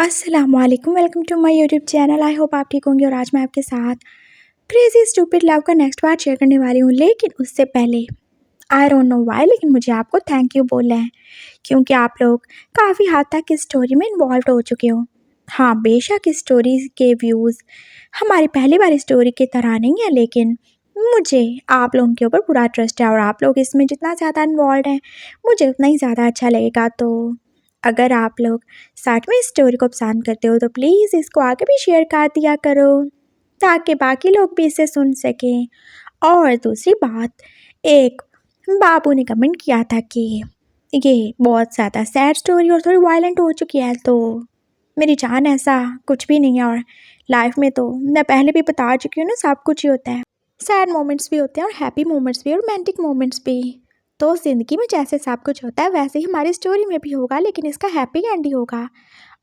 अस्सलामुअलैकुम, welcome to my YouTube channel. I hope आप ठीक होंगे। और आज मैं आपके साथ क्रेजी स्टूपिड लव का नेक्स्ट पार्ट शेयर करने वाली हूँ। लेकिन उससे पहले आई डोंट नो व्हाई, लेकिन मुझे आपको थैंक यू बोलना है क्योंकि आप लोग काफ़ी हद तक इस स्टोरी में इन्वॉल्व हो चुके हो। हाँ, बेशक इस स्टोरी के व्यूज़ हमारी पहली बार स्टोरी की तरह नहीं है, लेकिन मुझे आप लोगों के ऊपर पूरा ट्रस्ट है और आप लोग इसमें जितना ज़्यादा इन्वॉल्व हैं मुझे उतना ही ज़्यादा अच्छा लगेगा। तो अगर आप लोग सच में इस स्टोरी को पसंद करते हो तो प्लीज़ इसको आगे भी शेयर कर दिया करो ताकि बाकी लोग भी इसे सुन सकें। और दूसरी बात, एक बाबू ने कमेंट किया था कि ये बहुत ज़्यादा सैड स्टोरी और थोड़ी वायलेंट हो चुकी है। तो मेरी जान, ऐसा कुछ भी नहीं है। और लाइफ में तो मैं पहले भी बता चुकी हूँ ना, सब कुछ ही होता है। सैड मोमेंट्स भी होते हैं और हैप्पी मोमेंट्स भी और रोमांटिक मोमेंट्स भी। तो ज़िंदगी में जैसे सब कुछ होता है वैसे ही हमारी स्टोरी में भी होगा, लेकिन इसका हैप्पी एंड ही होगा।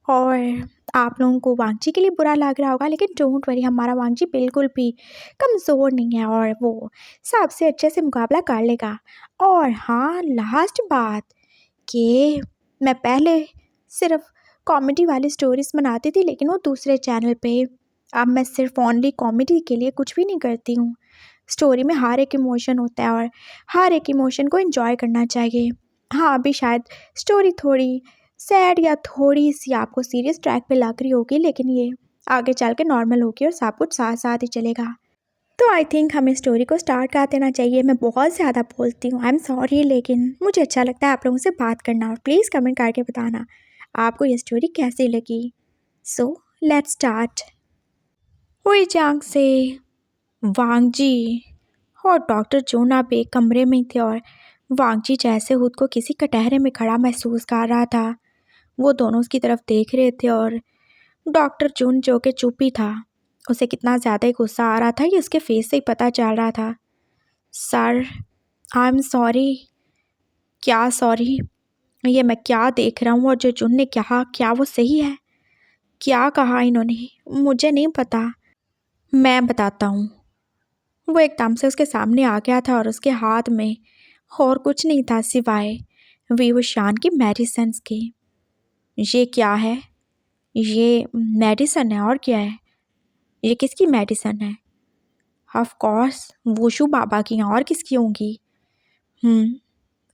और आप लोगों को वांगची के लिए बुरा लग रहा होगा, लेकिन डोंट वरी, हमारा वांगची बिल्कुल भी कमज़ोर नहीं है और वो सबसे अच्छे से मुकाबला कर लेगा। और हाँ, लास्ट बात कि मैं पहले सिर्फ कॉमेडी वाली स्टोरीज बनाती थी, लेकिन वो दूसरे चैनल पे। अब मैं सिर्फ ओनली कॉमेडी के लिए कुछ भी नहीं करती हूँ। स्टोरी में हर एक इमोशन होता है और हर एक इमोशन को एंजॉय करना चाहिए। हाँ, अभी शायद स्टोरी थोड़ी सैड या थोड़ी सी आपको सीरियस ट्रैक पे लग रही होगी, लेकिन ये आगे चल के नॉर्मल होगी और सब कुछ साथ साथ ही चलेगा। तो आई थिंक हमें स्टोरी को स्टार्ट कर देना चाहिए। मैं बहुत ज़्यादा बोलती हूँ, आई एम सॉरी, लेकिन मुझे अच्छा लगता है आप लोगों से बात करना। और प्लीज़ कमेंट करके बताना आपको ये स्टोरी कैसी लगी। So let's start. हुई जांग से वांगजी और डॉक्टर जोन अब एक कमरे में थे और वांगजी जैसे खुद को किसी कटहरे में खड़ा महसूस कर रहा था। वो दोनों उसकी तरफ देख रहे थे और डॉक्टर जोन जो कि चुप ही था, उसे कितना ज़्यादा ही गुस्सा आ रहा था ये उसके फेस से ही पता चल रहा था। Sir, I am sorry. क्या सॉरी? ये मैं क्या देख रहा हूँ और जो जुन ने कहा क्या वो सही है? क्या कहा इन्होंने? मुझे नहीं पता। मैं बताता हूँ। वो एकदम से उसके सामने आ गया था और उसके हाथ में और कुछ नहीं था सिवाय विवशान की मेडिसिन्स के। ये क्या है? ये मेडिसन है और क्या है? ये किसकी मेडिसन है? ऑफ कोर्स वुशु बाबा की हैं, और किसकी होंगी?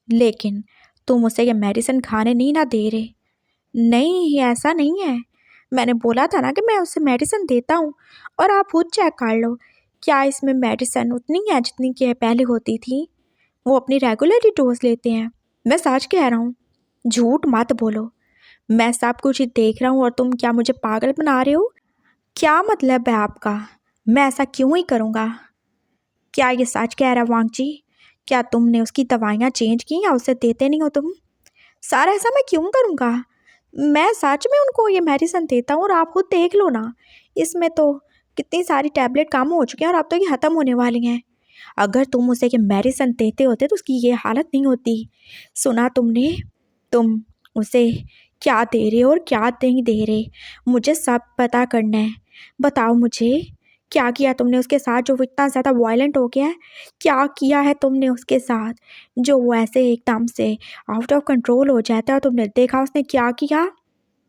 लेकिन तुम उसे ये मेडिसिन खाने नहीं ना दे रहे। नहीं, ऐसा नहीं है। मैंने बोला था ना कि मैं उसे मेडिसिन देता हूँ और आप खुद चेक कर लो। क्या इसमें मेडिसिन उतनी है जितनी कि पहले होती थी? वो अपनी रेगुलर डोज लेते हैं। मैं सच कह रहा हूँ, झूठ मत बोलो। मैं सब कुछ ही देख रहा हूँ और तुम क्या मुझे पागल बना रहे हो? क्या मतलब है आपका? मैं ऐसा क्यों ही करूँगा? क्या ये सच कह रहा है वांगची? क्या तुमने उसकी दवाइयाँ चेंज की या उसे देते नहीं हो तुम? सर, ऐसा मैं क्यों करूँगा? मैं सच में उनको ये मेडिसिन देता हूँ और आप खुद देख लो ना। इसमें तो कितनी सारी टैबलेट कम हो चुकी हैं और अब तो ये ख़त्म होने वाली हैं। अगर तुम उसे ये मेडिसिन देते होते तो उसकी ये हालत नहीं होती। सुना तुमने? तुम उसे क्या दे रहे हो और क्या नहीं दे रहे, मुझे सब पता करना है। बताओ मुझे, क्या किया तुमने उसके साथ जो वो इतना ज़्यादा वायलेंट हो गया है? क्या किया है तुमने उसके साथ जो वो ऐसे एकदम से आउट ऑफ कंट्रोल हो जाता है? और तुमने देखा उसने क्या किया?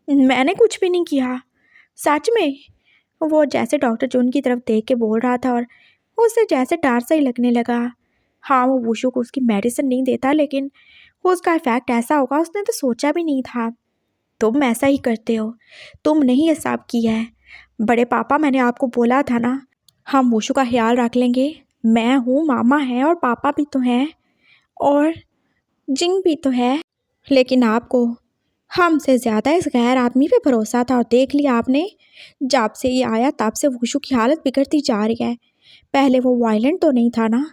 मैंने कुछ भी नहीं किया। सच में? वो जैसे डॉक्टर जून की तरफ देख के बोल रहा था और उसे जैसे डर सा ही लगने लगा। हाँ, वो वुशु को उसकी मेडिसिन नहीं देता, लेकिन उसका इफेक्ट ऐसा होगा उसने तो सोचा भी नहीं था। तुम ऐसा ही करते हो, तुमने ही ये सब किया है। बड़े पापा, मैंने आपको बोला था ना, हम वुशु का ख्याल रख लेंगे। मैं हूँ, मामा है और पापा भी तो हैं और जिंग भी तो है। लेकिन आपको हमसे ज़्यादा इस गैर आदमी पे भरोसा था और देख लिया आपने। जब से ये आया तब से वुशु की हालत बिगड़ती जा रही है। पहले वो वायलेंट तो नहीं था ना,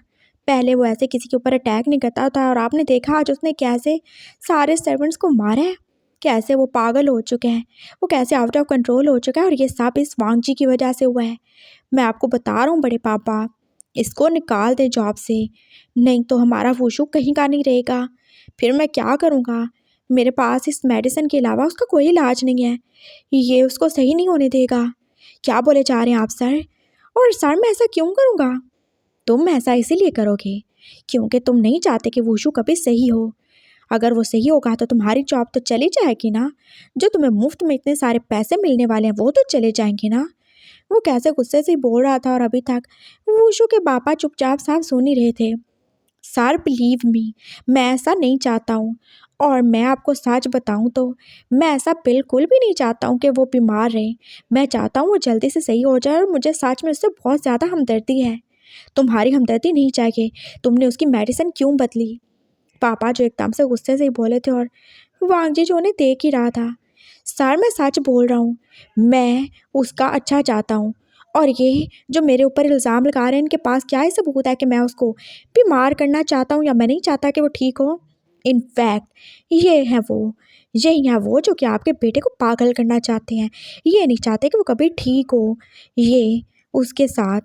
पहले वो ऐसे किसी के ऊपर अटैक नहीं करता था और आपने देखा आज उसने कैसे सारे सर्वेंट्स को मारा है, कैसे वो पागल हो चुके हैं, वो कैसे आउट ऑफ कंट्रोल हो चुका है। और ये सब इस वांगजी की वजह से हुआ है। मैं आपको बता रहा हूँ बड़े पापा, इसको निकाल दे जॉब से, नहीं तो हमारा वुशु कहीं का नहीं रहेगा। फिर मैं क्या करूँगा? मेरे पास इस मेडिसिन के अलावा उसका कोई इलाज नहीं है। ये उसको सही नहीं होने देगा। क्या बोले जा रहे हैं आप सर? और सर, मैं ऐसा क्यों करूँगा? तुम ऐसा इसीलिए करोगे क्योंकि तुम नहीं चाहते कि वुशु कभी सही हो। अगर वो सही होगा तो तुम्हारी जॉब तो चली जाएगी ना, जो तुम्हें मुफ्त में इतने सारे पैसे मिलने वाले हैं वो तो चले जाएंगे ना। वो कैसे गुस्से से ही बोल रहा था और अभी तक वूशु के पापा चुपचाप साफ सुन ही रहे थे। सर बिलीव मी, मैं ऐसा नहीं चाहता हूँ। और मैं आपको सच बताऊँ तो मैं ऐसा बिल्कुल भी नहीं चाहता हूँ कि वो बीमार रहे। मैं चाहता हूँ वो जल्दी से सही हो जाए और मुझे सच में उससे बहुत ज़्यादा हमदर्दी है। तुम्हारी हमदर्दी नहीं चाहिए, तुमने उसकी मेडिसिन क्यों बदली? पापा जो एकदम से गुस्से से ही बोले थे और वांगजी जो उन्हें देख ही रहा था। सर मैं सच बोल रहा हूँ, मैं उसका अच्छा चाहता हूँ। और ये जो मेरे ऊपर इल्ज़ाम लगा रहे हैं, इनके पास क्या ही सबूत है कि मैं उसको बीमार करना चाहता हूँ या मैं नहीं चाहता कि वो ठीक हो? इनफैक्ट यही हैं वो जो कि आपके बेटे को पागल करना चाहते हैं। ये नहीं चाहते कि वो कभी ठीक हो। ये उसके साथ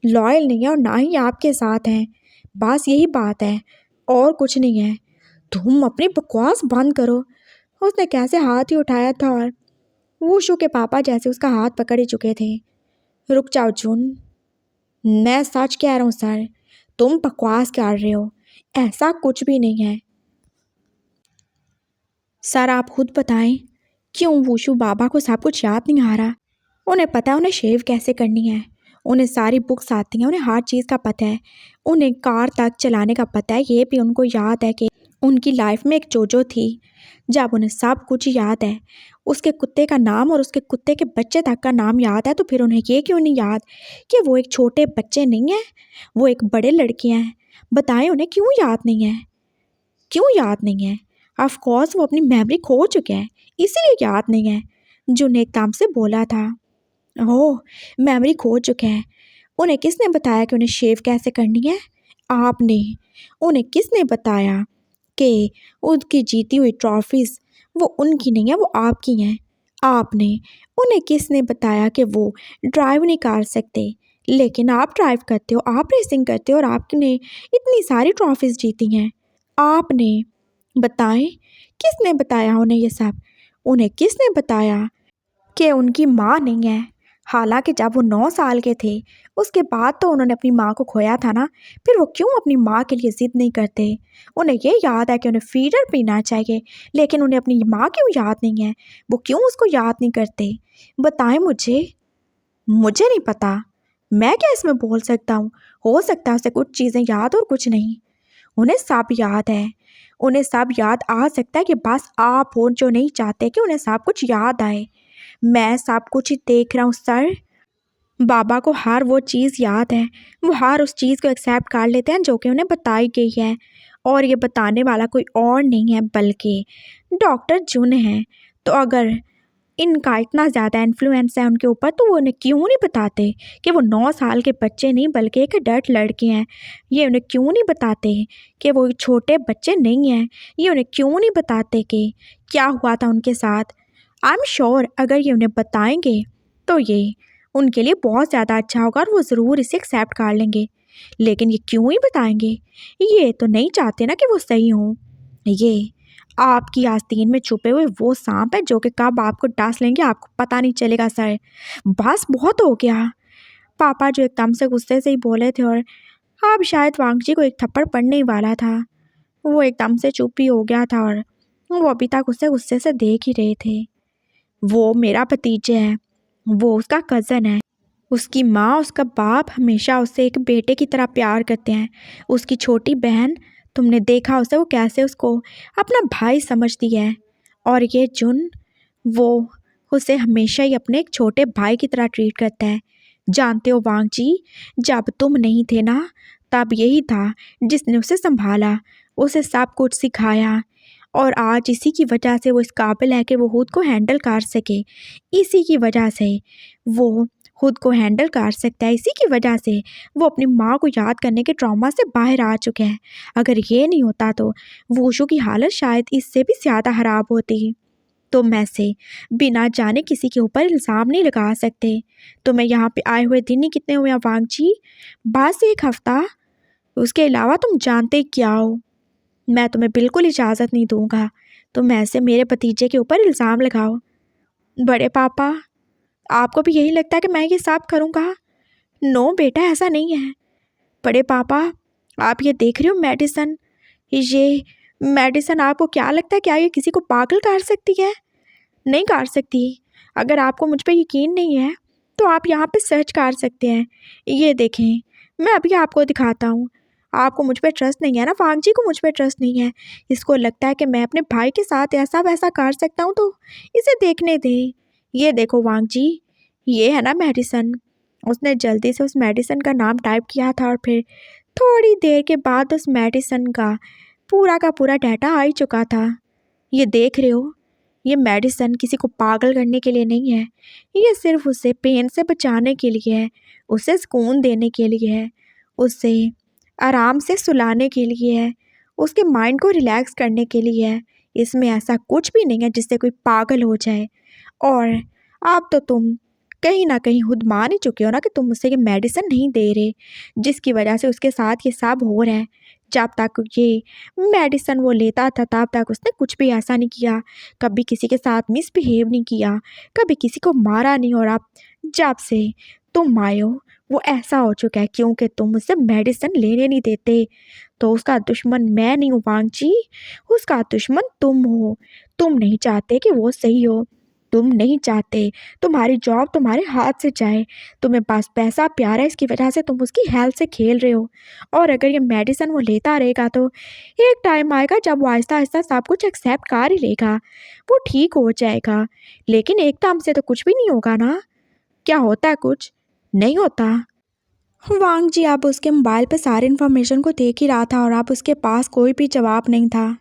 लॉयल नहीं है और ना ही आपके साथ हैं। बस यही बात है और कुछ नहीं है। तुम अपनी बकवास बंद करो। उसने कैसे हाथ ही उठाया था और वूशु के पापा जैसे उसका हाथ पकड़ ही चुके थे। रुक जाओ जुन, मैं सच कह रहा हूँ सर, तुम बकवास कर रहे हो, ऐसा कुछ भी नहीं है। सर आप खुद बताएं, क्यों वूशु बाबा को सब कुछ याद नहीं आ रहा? उन्हें पता है उन्हें शेव कैसे करनी है, उन्हें सारी बुक्स आती हैं, उन्हें हर चीज़ का पता है, उन्हें कार तक चलाने का पता है। ये भी उनको याद है कि उनकी लाइफ में एक जोजो थी। जब उन्हें सब कुछ याद है, उसके कुत्ते का नाम और उसके कुत्ते के बच्चे तक का नाम याद है, तो फिर उन्हें ये क्यों नहीं याद कि वो एक छोटे बच्चे नहीं हैं, वो एक बड़े लड़के हैं? बताएं उन्हें क्यों याद नहीं है? क्यों याद नहीं है? ऑफ कोर्स वो अपनी मेमोरी खो चुके हैं, इसीलिए याद नहीं है। जुन ने एकदम से बोला था। ओह, मेमोरी खो चुके हैं। उन्हें किसने बताया कि उन्हें शेव कैसे करनी है? आपने। उन्हें किसने बताया कि उनकी जीती हुई ट्रॉफीज़ वो उनकी नहीं है, वो आपकी हैं? आपने। उन्हें किसने बताया कि वो ड्राइव नहीं कर सकते, लेकिन आप ड्राइव करते हो, आप रेसिंग करते हो और आपने इतनी सारी ट्रॉफीज़ जीती हैं? आपने। बताएं, किसने बताया उन्हें ये सब? उन्हें किसने बताया कि उनकी माँ नहीं है? हालांकि जब वो 9 साल के थे उसके बाद तो उन्होंने अपनी माँ को खोया था ना, फिर वो क्यों अपनी माँ के लिए ज़िद नहीं करते? उन्हें ये याद है कि उन्हें फीडर पीना चाहिए, लेकिन उन्हें अपनी माँ क्यों याद नहीं है? वो क्यों उसको याद नहीं करते? बताएं मुझे। मुझे नहीं पता, मैं क्या इसमें बोल सकता हूँ? हो सकता है उसे कुछ चीज़ें याद और कुछ नहीं। उन्हें सब याद है, उन्हें सब याद आ सकता है कि बस आप हो जो नहीं चाहते कि उन्हें सब कुछ याद आए। मैं सब कुछ ही देख रहा हूँ सर। बाबा को हर वो चीज़ याद है, वो हर उस चीज़ को एक्सेप्ट कर लेते हैं जो कि उन्हें बताई गई है। और ये बताने वाला कोई और नहीं है बल्कि डॉक्टर जुन है। तो अगर इनका इतना ज़्यादा इन्फ्लुएंस है उनके ऊपर, तो वो उन्हें क्यों नहीं बताते कि वो 9 साल के बच्चे नहीं बल्कि एक अडल्ट लड़के हैं? ये उन्हें क्यों नहीं बताते कि वो एक छोटे बच्चे नहीं हैं? ये उन्हें क्यों नहीं बताते कि क्या हुआ था उनके साथ? आई एम श्योर अगर ये उन्हें बताएंगे तो ये उनके लिए बहुत ज़्यादा अच्छा होगा और वो ज़रूर इसे एक्सेप्ट कर लेंगे। लेकिन ये क्यों ही बताएंगे? ये तो नहीं चाहते ना कि वो सही हों। ये आपकी आस्तीन में छुपे हुए वो सांप है जो कि कब आपको डस लेंगे आपको पता नहीं चलेगा सर। बस बहुत हो गया। पापा जो एकदम से गुस्से से ही बोले थे और अब शायद वांगजी को एक थप्पड़ पड़ने ही वाला था। वो एकदम से चुप ही हो गया था और वो अभी तक उसे गुस्से से देख ही रहे थे। वो मेरा भतीजा है, वो उसका कज़न है। उसकी माँ उसका बाप हमेशा उसे एक बेटे की तरह प्यार करते हैं। उसकी छोटी बहन, तुमने देखा उसे, वो कैसे उसको अपना भाई समझती है। और ये जुन, वो उसे हमेशा ही अपने एक छोटे भाई की तरह ट्रीट करता है। जानते हो वांग जी, जब तुम नहीं थे ना, तब यही था जिसने उसे संभाला, उसे सब कुछ सिखाया। और आज इसी की वजह से वो इस काबिल है कि वो खुद को हैंडल कर सके। इसी की वजह से वो खुद को हैंडल कर सकता है। इसी की वजह से वो अपनी माँ को याद करने के ट्रॉमा से बाहर आ चुके हैं। अगर ये नहीं होता तो वूशु की हालत शायद इससे भी ज़्यादा ख़राब होती। तो मैं से बिना जाने किसी के ऊपर इल्ज़ाम नहीं लगा सकते। तो मैं यहाँ पे आए हुए दिन ही कितने हुए हैं वांग जी? बस 1 हफ़्ता। उसके अलावा तुम जानते ही क्या हो। मैं तुम्हें बिल्कुल इजाज़त नहीं दूंगा तुम ऐसे मेरे भतीजे के ऊपर इल्ज़ाम लगाओ। बड़े पापा, आपको भी यही लगता है कि मैं ये सब करूँगा? नो बेटा, ऐसा नहीं है। बड़े पापा, आप ये देख रहे हो मेडिसन, ये मेडिसिन आपको क्या लगता है, क्या ये किसी को पागल कर सकती है? नहीं कर सकती। अगर आपको मुझ पे यकीन नहीं है तो आप यहाँ पे सर्च कर सकते हैं। ये देखें, मैं अभी आपको दिखाता हूँ। आपको मुझ पे ट्रस्ट नहीं है ना, वांग जी को मुझ पे ट्रस्ट नहीं है। इसको लगता है कि मैं अपने भाई के साथ ऐसा वैसा कर सकता हूँ, तो इसे देखने दें। ये देखो वांग जी, ये है ना मेडिसिन। उसने जल्दी से उस मेडिसिन का नाम टाइप किया था और फिर थोड़ी देर के बाद उस मेडिसिन का पूरा डाटा आ ही चुका था। ये देख रहे हो, ये मेडिसिन किसी को पागल करने के लिए नहीं है। ये सिर्फ उसे पेन से बचाने के लिए है, उसे सुकून देने के लिए है, उसे आराम से सुलाने के लिए है, उसके माइंड को रिलैक्स करने के लिए है। इसमें ऐसा कुछ भी नहीं है जिससे कोई पागल हो जाए। और अब तो तुम कहीं ना कहीं खुद मान ही चुके हो ना कि तुम उसे ये मेडिसिन नहीं दे रहे, जिसकी वजह से उसके साथ ये सब हो रहा है। जब तक ये मेडिसिन वो लेता था तब तक उसने कुछ भी ऐसा नहीं किया, कभी किसी के साथ मिसबिहेव नहीं किया, कभी किसी को मारा नहीं। और अब जब से तुम आए हो वो ऐसा हो चुका है क्योंकि तुम उससे मेडिसिन लेने नहीं देते। तो उसका दुश्मन मैं नहीं हूँ वांग जी, उसका दुश्मन तुम हो। तुम नहीं चाहते कि वो सही हो, तुम नहीं चाहते तुम्हारी जॉब तुम्हारे हाथ से जाए। तुम्हें पास पैसा प्यार है, इसकी वजह से तुम उसकी हेल्थ से खेल रहे हो। और अगर ये मेडिसिन वो लेता रहेगा तो एक टाइम आएगा जब वो आहिस्ता आहिस्ता सब कुछ एक्सेप्ट कर ही लेगा, वो ठीक हो जाएगा। लेकिन एकदम से तो कुछ भी नहीं होगा ना। क्या होता है? कुछ नहीं होता। वांग जी अब उसके मोबाइल पे सारी इन्फॉर्मेशन को देख ही रहा था और अब उसके पास कोई भी जवाब नहीं था।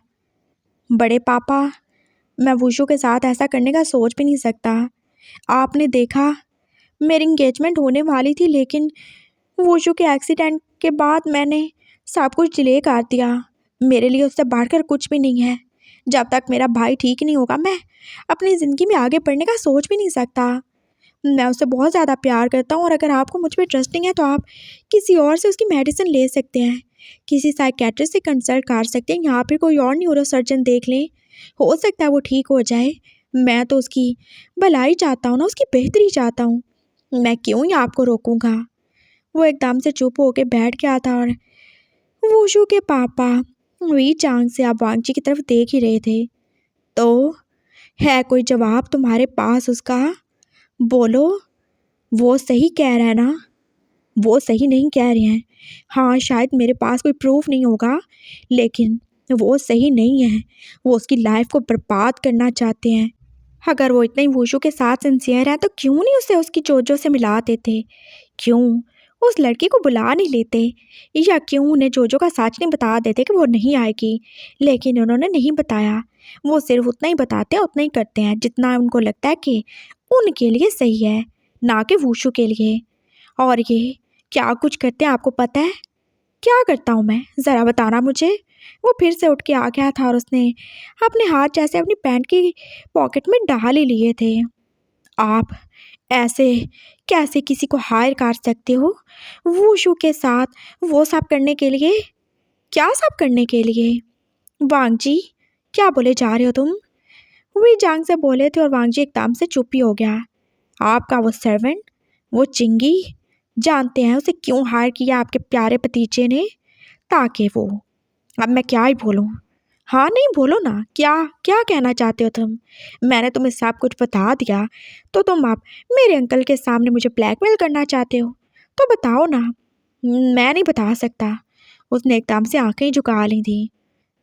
बड़े पापा, मैं वुशु के साथ ऐसा करने का सोच भी नहीं सकता। आपने देखा, मेरी इंगेजमेंट होने वाली थी लेकिन वुशु के एक्सीडेंट के बाद मैंने सब कुछ डिले कर दिया। मेरे लिए उससे बढ़कर कुछ भी नहीं है। जब तक मेरा भाई ठीक नहीं होगा मैं अपनी ज़िंदगी में आगे बढ़ने का सोच भी नहीं सकता। मैं उससे बहुत ज़्यादा प्यार करता हूँ और अगर आपको मुझ पर ट्रस्ट नहीं है तो आप किसी और से उसकी मेडिसिन ले सकते हैं, किसी साइकेट्रिस्ट से कंसल्ट कर सकते हैं, यहाँ पर कोई और न्यूरो सर्जन देख लें, हो सकता है वो ठीक हो जाए। मैं तो उसकी भलाई चाहता हूँ ना, उसकी बेहतरी चाहता हूँ। मैं क्यों ही आपको रोकूंगा। वो एकदम से चुप होके बैठ गया था और वुशु के पापा वी चांग से आप वांग जी की तरफ देख ही रहे थे। तो है कोई जवाब तुम्हारे पास उसका? बोलो, वो सही कह रहा है ना? वो सही नहीं कह रहे हैं। हाँ, शायद मेरे पास कोई प्रूफ नहीं होगा लेकिन वो सही नहीं है। वो उसकी लाइफ को बर्बाद करना चाहते हैं। अगर वो इतना ही वुशु के साथ सिंसियर है तो क्यों नहीं उसे उसकी जोजो से मिला देते? क्यों उस लड़की को बुला नहीं लेते? या क्यों उन्हें जोजो का सच नहीं बता देते कि वो नहीं आएगी? लेकिन उन्होंने नहीं बताया। वो सिर्फ उतना ही बताते हैं, उतना ही करते हैं जितना उनको लगता है कि उनके लिए सही है, ना कि वुशु के लिए। और ये क्या कुछ करते हैं आपको पता है? क्या करता हूँ मैं, ज़रा बताना मुझे। वो फिर से उठ के आ गया था और उसने अपने हाथ जैसे अपनी पैंट की पॉकेट में डाल ही लिए थे। आप ऐसे कैसे किसी को हायर कर सकते हो वुशु के साथ वो सब करने के लिए? क्या सब करने के लिए? वांग जी, क्या बोले जा रहे हो तुम? वी जांग से बोले थे और वांग जी एकदम से चुप ही हो गया। आपका वो सर्वेंट, वो चिंगी, जानते हैं उसे क्यों हायर किया आपके प्यारे भतीजे ने? ताकि वो, अब मैं क्या ही बोलूं। हाँ नहीं, बोलो ना, क्या क्या कहना चाहते हो तुम? मैंने तुम्हें सब कुछ बता दिया तो तुम अब मेरे अंकल के सामने मुझे ब्लैकमेल करना चाहते हो? तो बताओ ना। मैं नहीं बता सकता। उसने एकदम से आंखें झुका ली थी।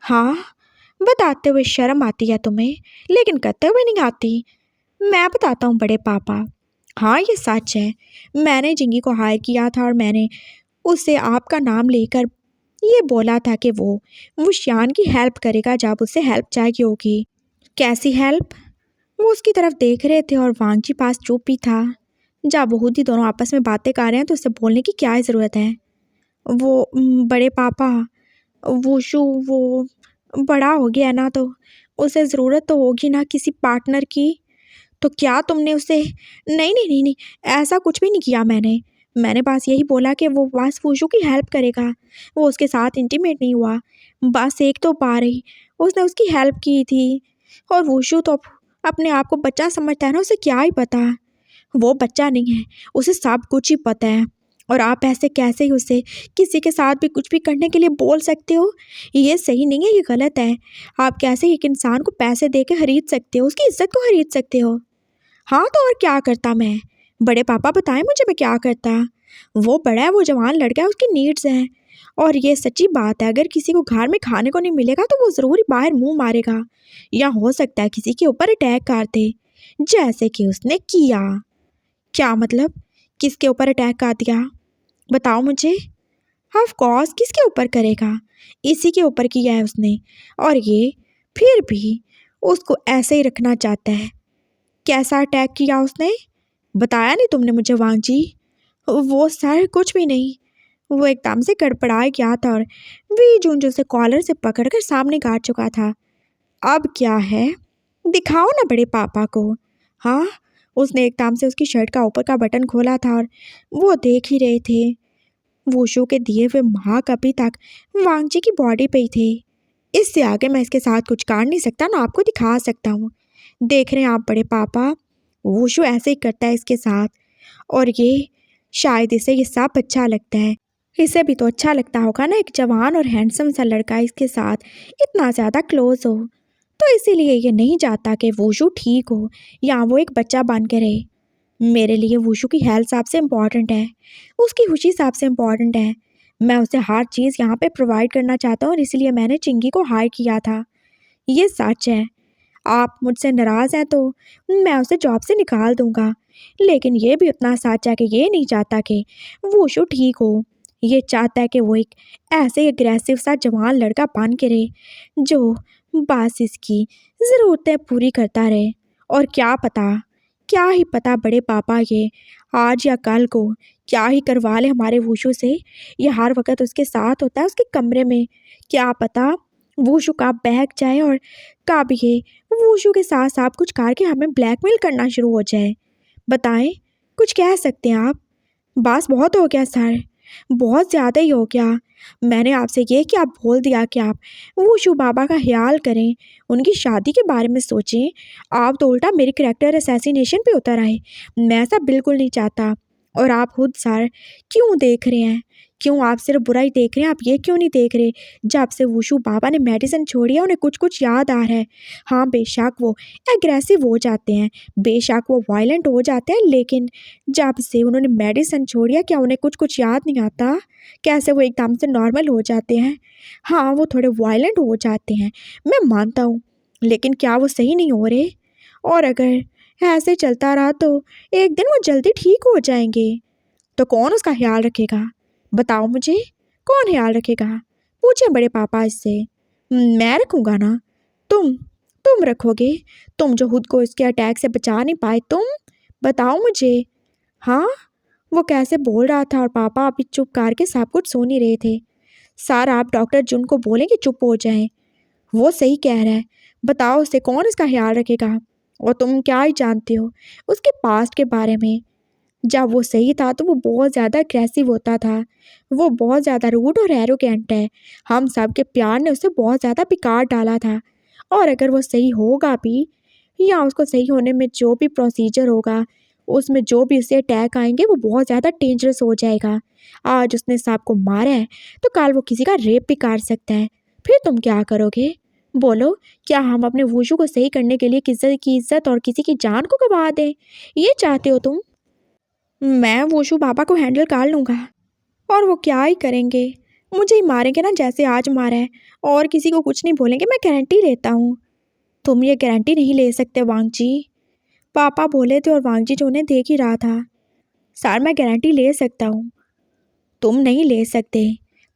हाँ, बताते हुए शर्म आती है तुम्हें लेकिन करते हुए नहीं आती। मैं बताता हूँ बड़े पापा। हाँ, ये सच है। मैंने जिंगी को हायर किया था और मैंने उससे आपका नाम लेकर ये बोला था कि वो श्यान की हेल्प करेगा जब उसे हेल्प चाहिए होगी। कैसी हेल्प? वो उसकी तरफ देख रहे थे और वांगजी पास चुप ही था। जब बहुत ही दोनों आपस में बातें कर रहे हैं तो उससे बोलने की क्या ज़रूरत है? वो बड़े पापा, वो बड़ा हो गया ना तो उसे ज़रूरत तो होगी ना किसी पार्टनर की। तो क्या तुमने उसे? नहीं नहीं नहीं नहीं, ऐसा कुछ भी नहीं किया मैंने बस यही बोला कि वो बस वुशु की हेल्प करेगा। वो उसके साथ इंटीमेट नहीं हुआ, बस एक तो बार ही उसने उसकी हेल्प की थी। और वुशु तो अपने आप को बच्चा समझता है ना, उसे क्या ही पता। वो बच्चा नहीं है, उसे सब कुछ ही पता है। और आप ऐसे कैसे ही उसे किसी के साथ भी कुछ भी करने के लिए बोल सकते हो? ये सही नहीं है, ये गलत है। आप कैसे एक इंसान को पैसे दे के खरीद सकते हो, उसकी इज़्ज़त को खरीद सकते हो? हाँ, तो और क्या करता मैं? बड़े पापा बताएँ मुझे मैं क्या करता? वो बड़ा है, वो जवान लड़का है, उसकी नीड्स हैं। और ये सच्ची बात है, अगर किसी को घर में खाने को नहीं मिलेगा तो वो ज़रूर ही बाहर मुँह मारेगा। या हो सकता है किसी के ऊपर अटैक कर दे, जैसे कि उसने किया। क्या मतलब? किसके ऊपर अटैक कर दिया? बताओ मुझे। ऑफ कोर्स किसके ऊपर करेगा? इसी के ऊपर किया है उसने। और ये फिर भी उसको ऐसे ही रखना चाहता है। कैसा अटैक किया उसने? बताया नहीं तुमने मुझे वांग जी? वो सर कुछ भी नहीं। वो एकदम से गड़बड़ा गया था और वी जून जो उसे कॉलर से पकड़कर सामने गाड़ चुका था। अब क्या है? दिखाओ ना बड़े पापा को। हाँ, उसने एकदम से उसकी शर्ट का ऊपर का बटन खोला था और वो देख ही रहे थे। वुशु के दिए हुए मार्क अभी तक वांग जी की बॉडी पे ही थे। इससे आगे मैं इसके साथ कुछ कर नहीं सकता, ना आपको दिखा सकता हूँ। देख रहे हैं आप बड़े पापा, वुशु ऐसे ही करता है इसके साथ। और ये शायद इसे ये सब अच्छा लगता है। इसे भी तो अच्छा लगता होगा ना, एक जवान और हैंडसम सा लड़का इसके साथ इतना ज़्यादा क्लोज हो। तो इसीलिए ये नहीं चाहता कि वुशु ठीक हो या वो एक बच्चा बन के रहे। मेरे लिए वुशु की हेल्थ सबसे इम्पॉर्टेंट है, उसकी खुशी सबसे इम्पॉर्टेंट है। मैं उसे हर चीज़ यहाँ पे प्रोवाइड करना चाहता हूँ और इसलिए मैंने चिंगी को हायर किया था। ये सच है। आप मुझसे नाराज़ हैं तो मैं उसे जॉब से निकाल दूंगा। लेकिन ये भी उतना सच है कि ये नहीं चाहता कि वुशु ठीक हो। ये चाहता है कि वो एक ऐसे अग्रेसिव सा जवान लड़का बन के रहे जो बस इसकी ज़रूरतें पूरी करता रहे। और क्या ही पता बड़े पापा, ये आज या कल को क्या ही करवा ले हमारे वुशु से। ये हर वक्त उसके साथ होता है उसके कमरे में। क्या पता वुशु कब बहक जाए और कब ये वुशु के साथ साथ कुछ करके हमें ब्लैकमेल करना शुरू हो जाए। बताएं, कुछ कह सकते हैं आप? बस बहुत हो गया सर, बहुत ज़्यादा ही हो गया। मैंने आपसे ये क्या बोल दिया कि आप वुशु बाबा का ख्याल करें, उनकी शादी के बारे में सोचें। आप तो उल्टा मेरी कैरेक्टर असैसिनेशन पे उतर आए। मैं ऐसा बिल्कुल नहीं चाहता। और आप खुद सर क्यों देख रहे हैं? क्यों आप सिर्फ बुरा ही देख रहे हैं? आप ये क्यों नहीं देख रहे? जब से वुशु बाबा ने मेडिसिन छोड़ी है उन्हें कुछ कुछ याद आ रहा है। हाँ, बेशक वो एग्रेसिव हो जाते हैं, बेशक वो वायलेंट हो जाते हैं, लेकिन जब से उन्होंने मेडिसिन छोड़ी है क्या उन्हें कुछ कुछ याद नहीं आता? कैसे वो एकदम से नॉर्मल हो जाते हैं? हाँ, वो थोड़े वायलेंट हो जाते हैं, मैं मानता हूँ, लेकिन क्या वो सही नहीं हो रहे? और अगर ऐसे चलता रहा तो एक दिन वो जल्दी ठीक हो जाएंगे। तो कौन उसका ख्याल रखेगा? बताओ मुझे, कौन ख्याल रखेगा? पूछे बड़े पापा इससे। मैं रखूँगा ना। तुम तुम रखोगे? तुम जो खुद को इसके अटैक से बचा नहीं पाए, तुम? बताओ मुझे। हाँ, वो कैसे बोल रहा था और पापा अभी चुप करके सब कुछ सुन ही रहे थे। सर आप डॉक्टर जुन को बोलें कि चुप हो जाएं। वो सही कह रहा है। बताओ उसे कौन इसका ख्याल रखेगा? और तुम क्या ही जानते हो उसके पास्ट के बारे में? जब वो सही था तो वो बहुत ज़्यादा अग्रेसिव होता था। वो बहुत ज़्यादा रूड और एरोगेंट है। हम सब के प्यार ने उसे बहुत ज़्यादा बिगाड़ डाला था। और अगर वो सही होगा भी या उसको सही होने में जो भी प्रोसीजर होगा, उसमें जो भी उसे अटैक आएंगे वो बहुत ज़्यादा डेंजरस हो जाएगा। आज उसने सबको मारा है तो कल वो किसी का रेप भी कर सकता है। फिर तुम क्या करोगे? बोलो, क्या हम अपने वुशु को सही करने के लिए किसी की इज्जत और किसी की जान को गवा दें? ये चाहते हो तुम? मैं वुशु बाबा को हैंडल कर लूँगा। और वो क्या ही करेंगे, मुझे ही मारेंगे ना जैसे आज मारा है। और किसी को कुछ नहीं बोलेंगे, मैं गारंटी लेता हूँ। तुम ये गारंटी नहीं ले सकते वांग जी, पापा बोले थे और वांग जी जो उन्हें देख ही रहा था। सर मैं गारंटी ले सकता हूँ। तुम नहीं ले सकते,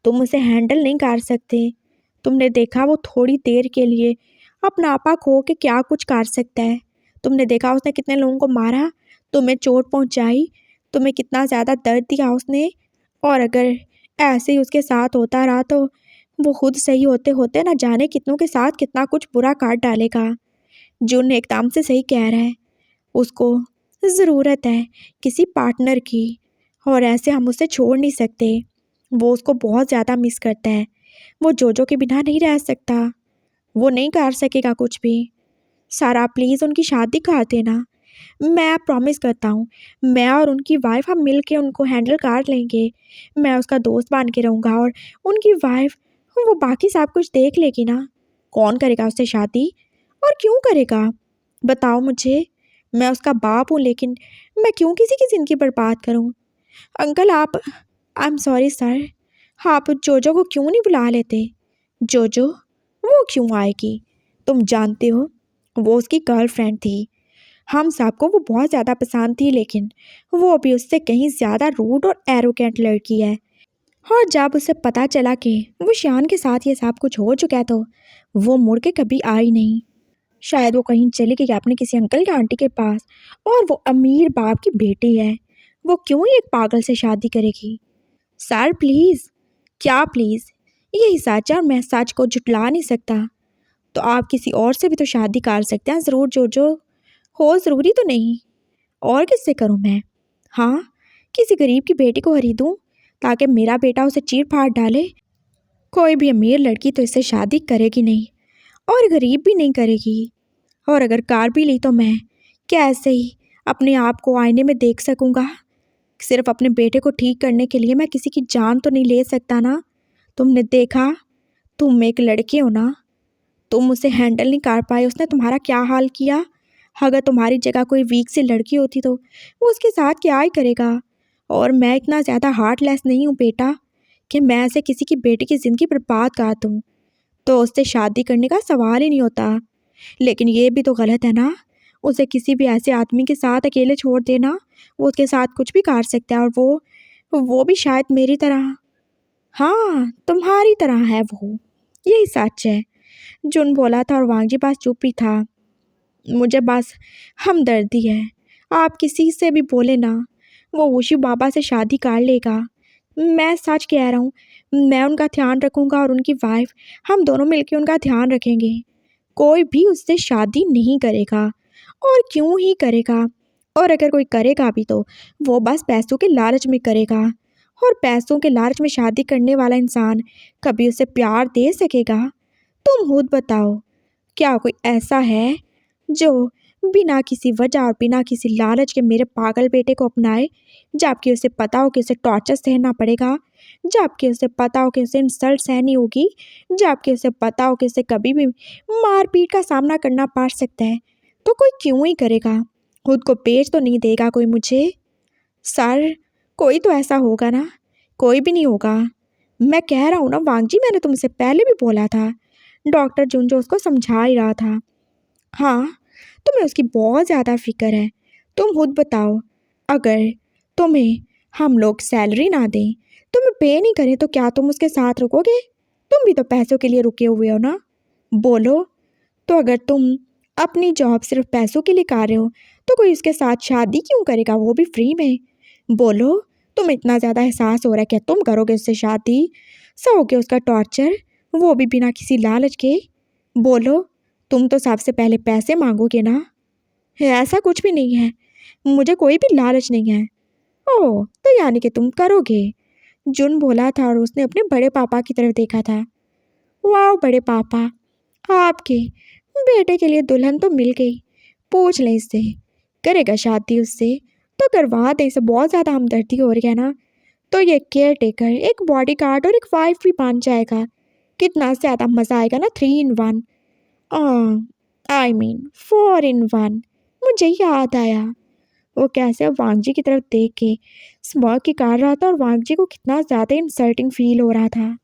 तुम उसे हैंडल नहीं कर सकते। तुमने देखा वो थोड़ी देर के लिए अपना आपा खो के क्या कुछ कर सकता है। तुमने देखा उसने कितने लोगों को मारा, तुम्हें चोट पहुंचाई, तुम्हें कितना ज़्यादा दर्द दिया उसने। और अगर ऐसे ही उसके साथ होता रहा तो वो खुद सही होते होते ना जाने कितनों के साथ कितना कुछ बुरा काट डालेगा। जुन एकदम से सही कह रहा है, उसको ज़रूरत है किसी पार्टनर की। और ऐसे हम उसे छोड़ नहीं सकते। वो उसको बहुत ज़्यादा मिस करता है। वो जोजो के बिना नहीं रह सकता। वो नहीं कर सकेगा कुछ भी। सारा प्लीज़ उनकी शादी कर देना। मैं प्रॉमिस करता हूँ, मैं और उनकी वाइफ हम मिल के उनको हैंडल कर लेंगे। मैं उसका दोस्त बन के रहूँगा और उनकी वाइफ वो बाकी सब कुछ देख लेगी ना। कौन करेगा उससे शादी और क्यों करेगा? बताओ मुझे। मैं उसका बाप हूँ, लेकिन मैं क्यों किसी की ज़िंदगी बर्बाद करूँ? अंकल आप, आई एम सॉरी सर, आप जोजो को क्यों नहीं बुला लेते? जोजो? वो क्यों आएगी? तुम जानते हो, वो उसकी गर्लफ्रेंड थी। हम सबको वो बहुत ज़्यादा पसंद थी, लेकिन वो भी उससे कहीं ज़्यादा रूड और एरोगेंट लड़की है। और जब उसे पता चला कि वो शान के साथ ये सब कुछ हो चुका है, तो वो मुड़ के कभी आई नहीं। शायद वो कहीं चली गई अपने किसी अंकल या आंटी के पास। और वो अमीर बाप की बेटी है, वो क्यों ही एक पागल से शादी करेगी? Sir please. क्या प्लीज़? यही सच है और मैं सच को झुटला नहीं सकता। तो आप किसी और से भी तो शादी कर सकते हैं ज़रूर, जो हो ज़रूरी तो नहीं। और किससे करूं मैं? हाँ, किसी गरीब की बेटी को खरीदूं ताकि मेरा बेटा उसे चीर फाड़ डाले। कोई भी अमीर लड़की तो इससे शादी करेगी नहीं, और गरीब भी नहीं करेगी। और अगर कार भी ली तो मैं कैसे ही अपने आप को आईने में देख सकूंगा? सिर्फ अपने बेटे को ठीक करने के लिए मैं किसी की जान तो नहीं ले सकता ना। तुमने देखा, तुम एक लड़के हो ना, तुम उसे हैंडल नहीं कर पाए, उसने तुम्हारा क्या हाल किया। अगर तुम्हारी जगह कोई वीक सी लड़की होती तो वो उसके साथ क्या ही करेगा। और मैं इतना ज़्यादा हार्टलेस नहीं हूँ बेटा कि मैं ऐसे किसी की बेटी की ज़िंदगी बर्बाद कर दूँ। तो उससे शादी करने का सवाल ही नहीं होता। लेकिन ये भी तो गलत है ना, उसे किसी भी ऐसे आदमी के साथ अकेले छोड़ देना। वो उसके साथ कुछ भी कर सकता है, और वो भी शायद मेरी तरह। हाँ, तुम्हारी तरह है वो, यही सच है। जुन बोला था और वांगजी पास चुप ही था। मुझे बस हमदर्दी है, आप किसी से भी बोले ना, वो वुशु बाबा से शादी कर लेगा। मैं सच कह रहा हूँ, मैं उनका ध्यान रखूँगा और उनकी वाइफ, हम दोनों मिलकर उनका ध्यान रखेंगे। कोई भी उससे शादी नहीं करेगा, और क्यों ही करेगा? और अगर कोई करेगा भी तो वो बस पैसों के लालच में करेगा। और पैसों के लालच में शादी करने वाला इंसान कभी उसे प्यार दे सकेगा? तुम खुद बताओ, क्या कोई ऐसा है जो बिना किसी वजह और बिना किसी लालच के मेरे पागल बेटे को अपनाए, जबकि उसे पता हो कि उसे टॉर्चर सहना पड़ेगा, जबकि उसे पता हो कि उसे इंसल्ट सहनी होगी, जबकि उसे पता हो कि उसे कभी भी मारपीट का सामना करना पड़ सकता है? तो कोई क्यों ही करेगा? खुद को बेच तो नहीं देगा कोई मुझे? सर, कोई तो ऐसा होगा ना। कोई भी नहीं होगा। मैं कह रहा हूँ ना वांगजी, मैंने तुमसे पहले भी बोला था। डॉक्टर जुंजो उसको समझा ही रहा था। हाँ, तुम्हें उसकी बहुत ज़्यादा फिक्र है। तुम खुद बताओ, अगर तुम्हें हम लोग सैलरी ना दें, तुम्हें पे नहीं करें, तो क्या तुम उसके साथ रुकोगे? तुम भी तो पैसों के लिए रुके हुए हो ना। बोलो। तो अगर तुम अपनी जॉब सिर्फ पैसों के लिए कर रहे हो, तो कोई उसके साथ शादी क्यों करेगा, वो भी फ्री में? बोलो। तुम्हें इतना ज़्यादा एहसास हो रहा है कि तुम करोगे उससे शादी, सहोगे उसका टॉर्चर, वो भी बिना किसी लालच के? बोलो। तुम तो सबसे पहले पैसे मांगोगे ना। ऐसा कुछ भी नहीं है, मुझे कोई भी लालच नहीं है। ओह, तो यानी कि तुम करोगे? जुन बोला था और उसने अपने बड़े पापा की तरफ देखा था। वाह बड़े पापा, आपके बेटे के लिए दुल्हन तो मिल गई। पूछ लें इससे, करेगा शादी उससे? तो करवा दें, इसे बहुत ज़्यादा हमदर्दी हो रही है ना। तो ये केयर टेकर, एक बॉडी गार्ड और एक वाइफ भी बन जाएगा। कितना ज़्यादा मज़ा आएगा ना, 3 in 1। I mean 4 in 1। मुझे याद आया, वो कैसे वांगजी की तरफ देख के स्मॉग की कर रहा था, और वांगजी को कितना ज़्यादा इंसल्टिंग फील हो रहा था।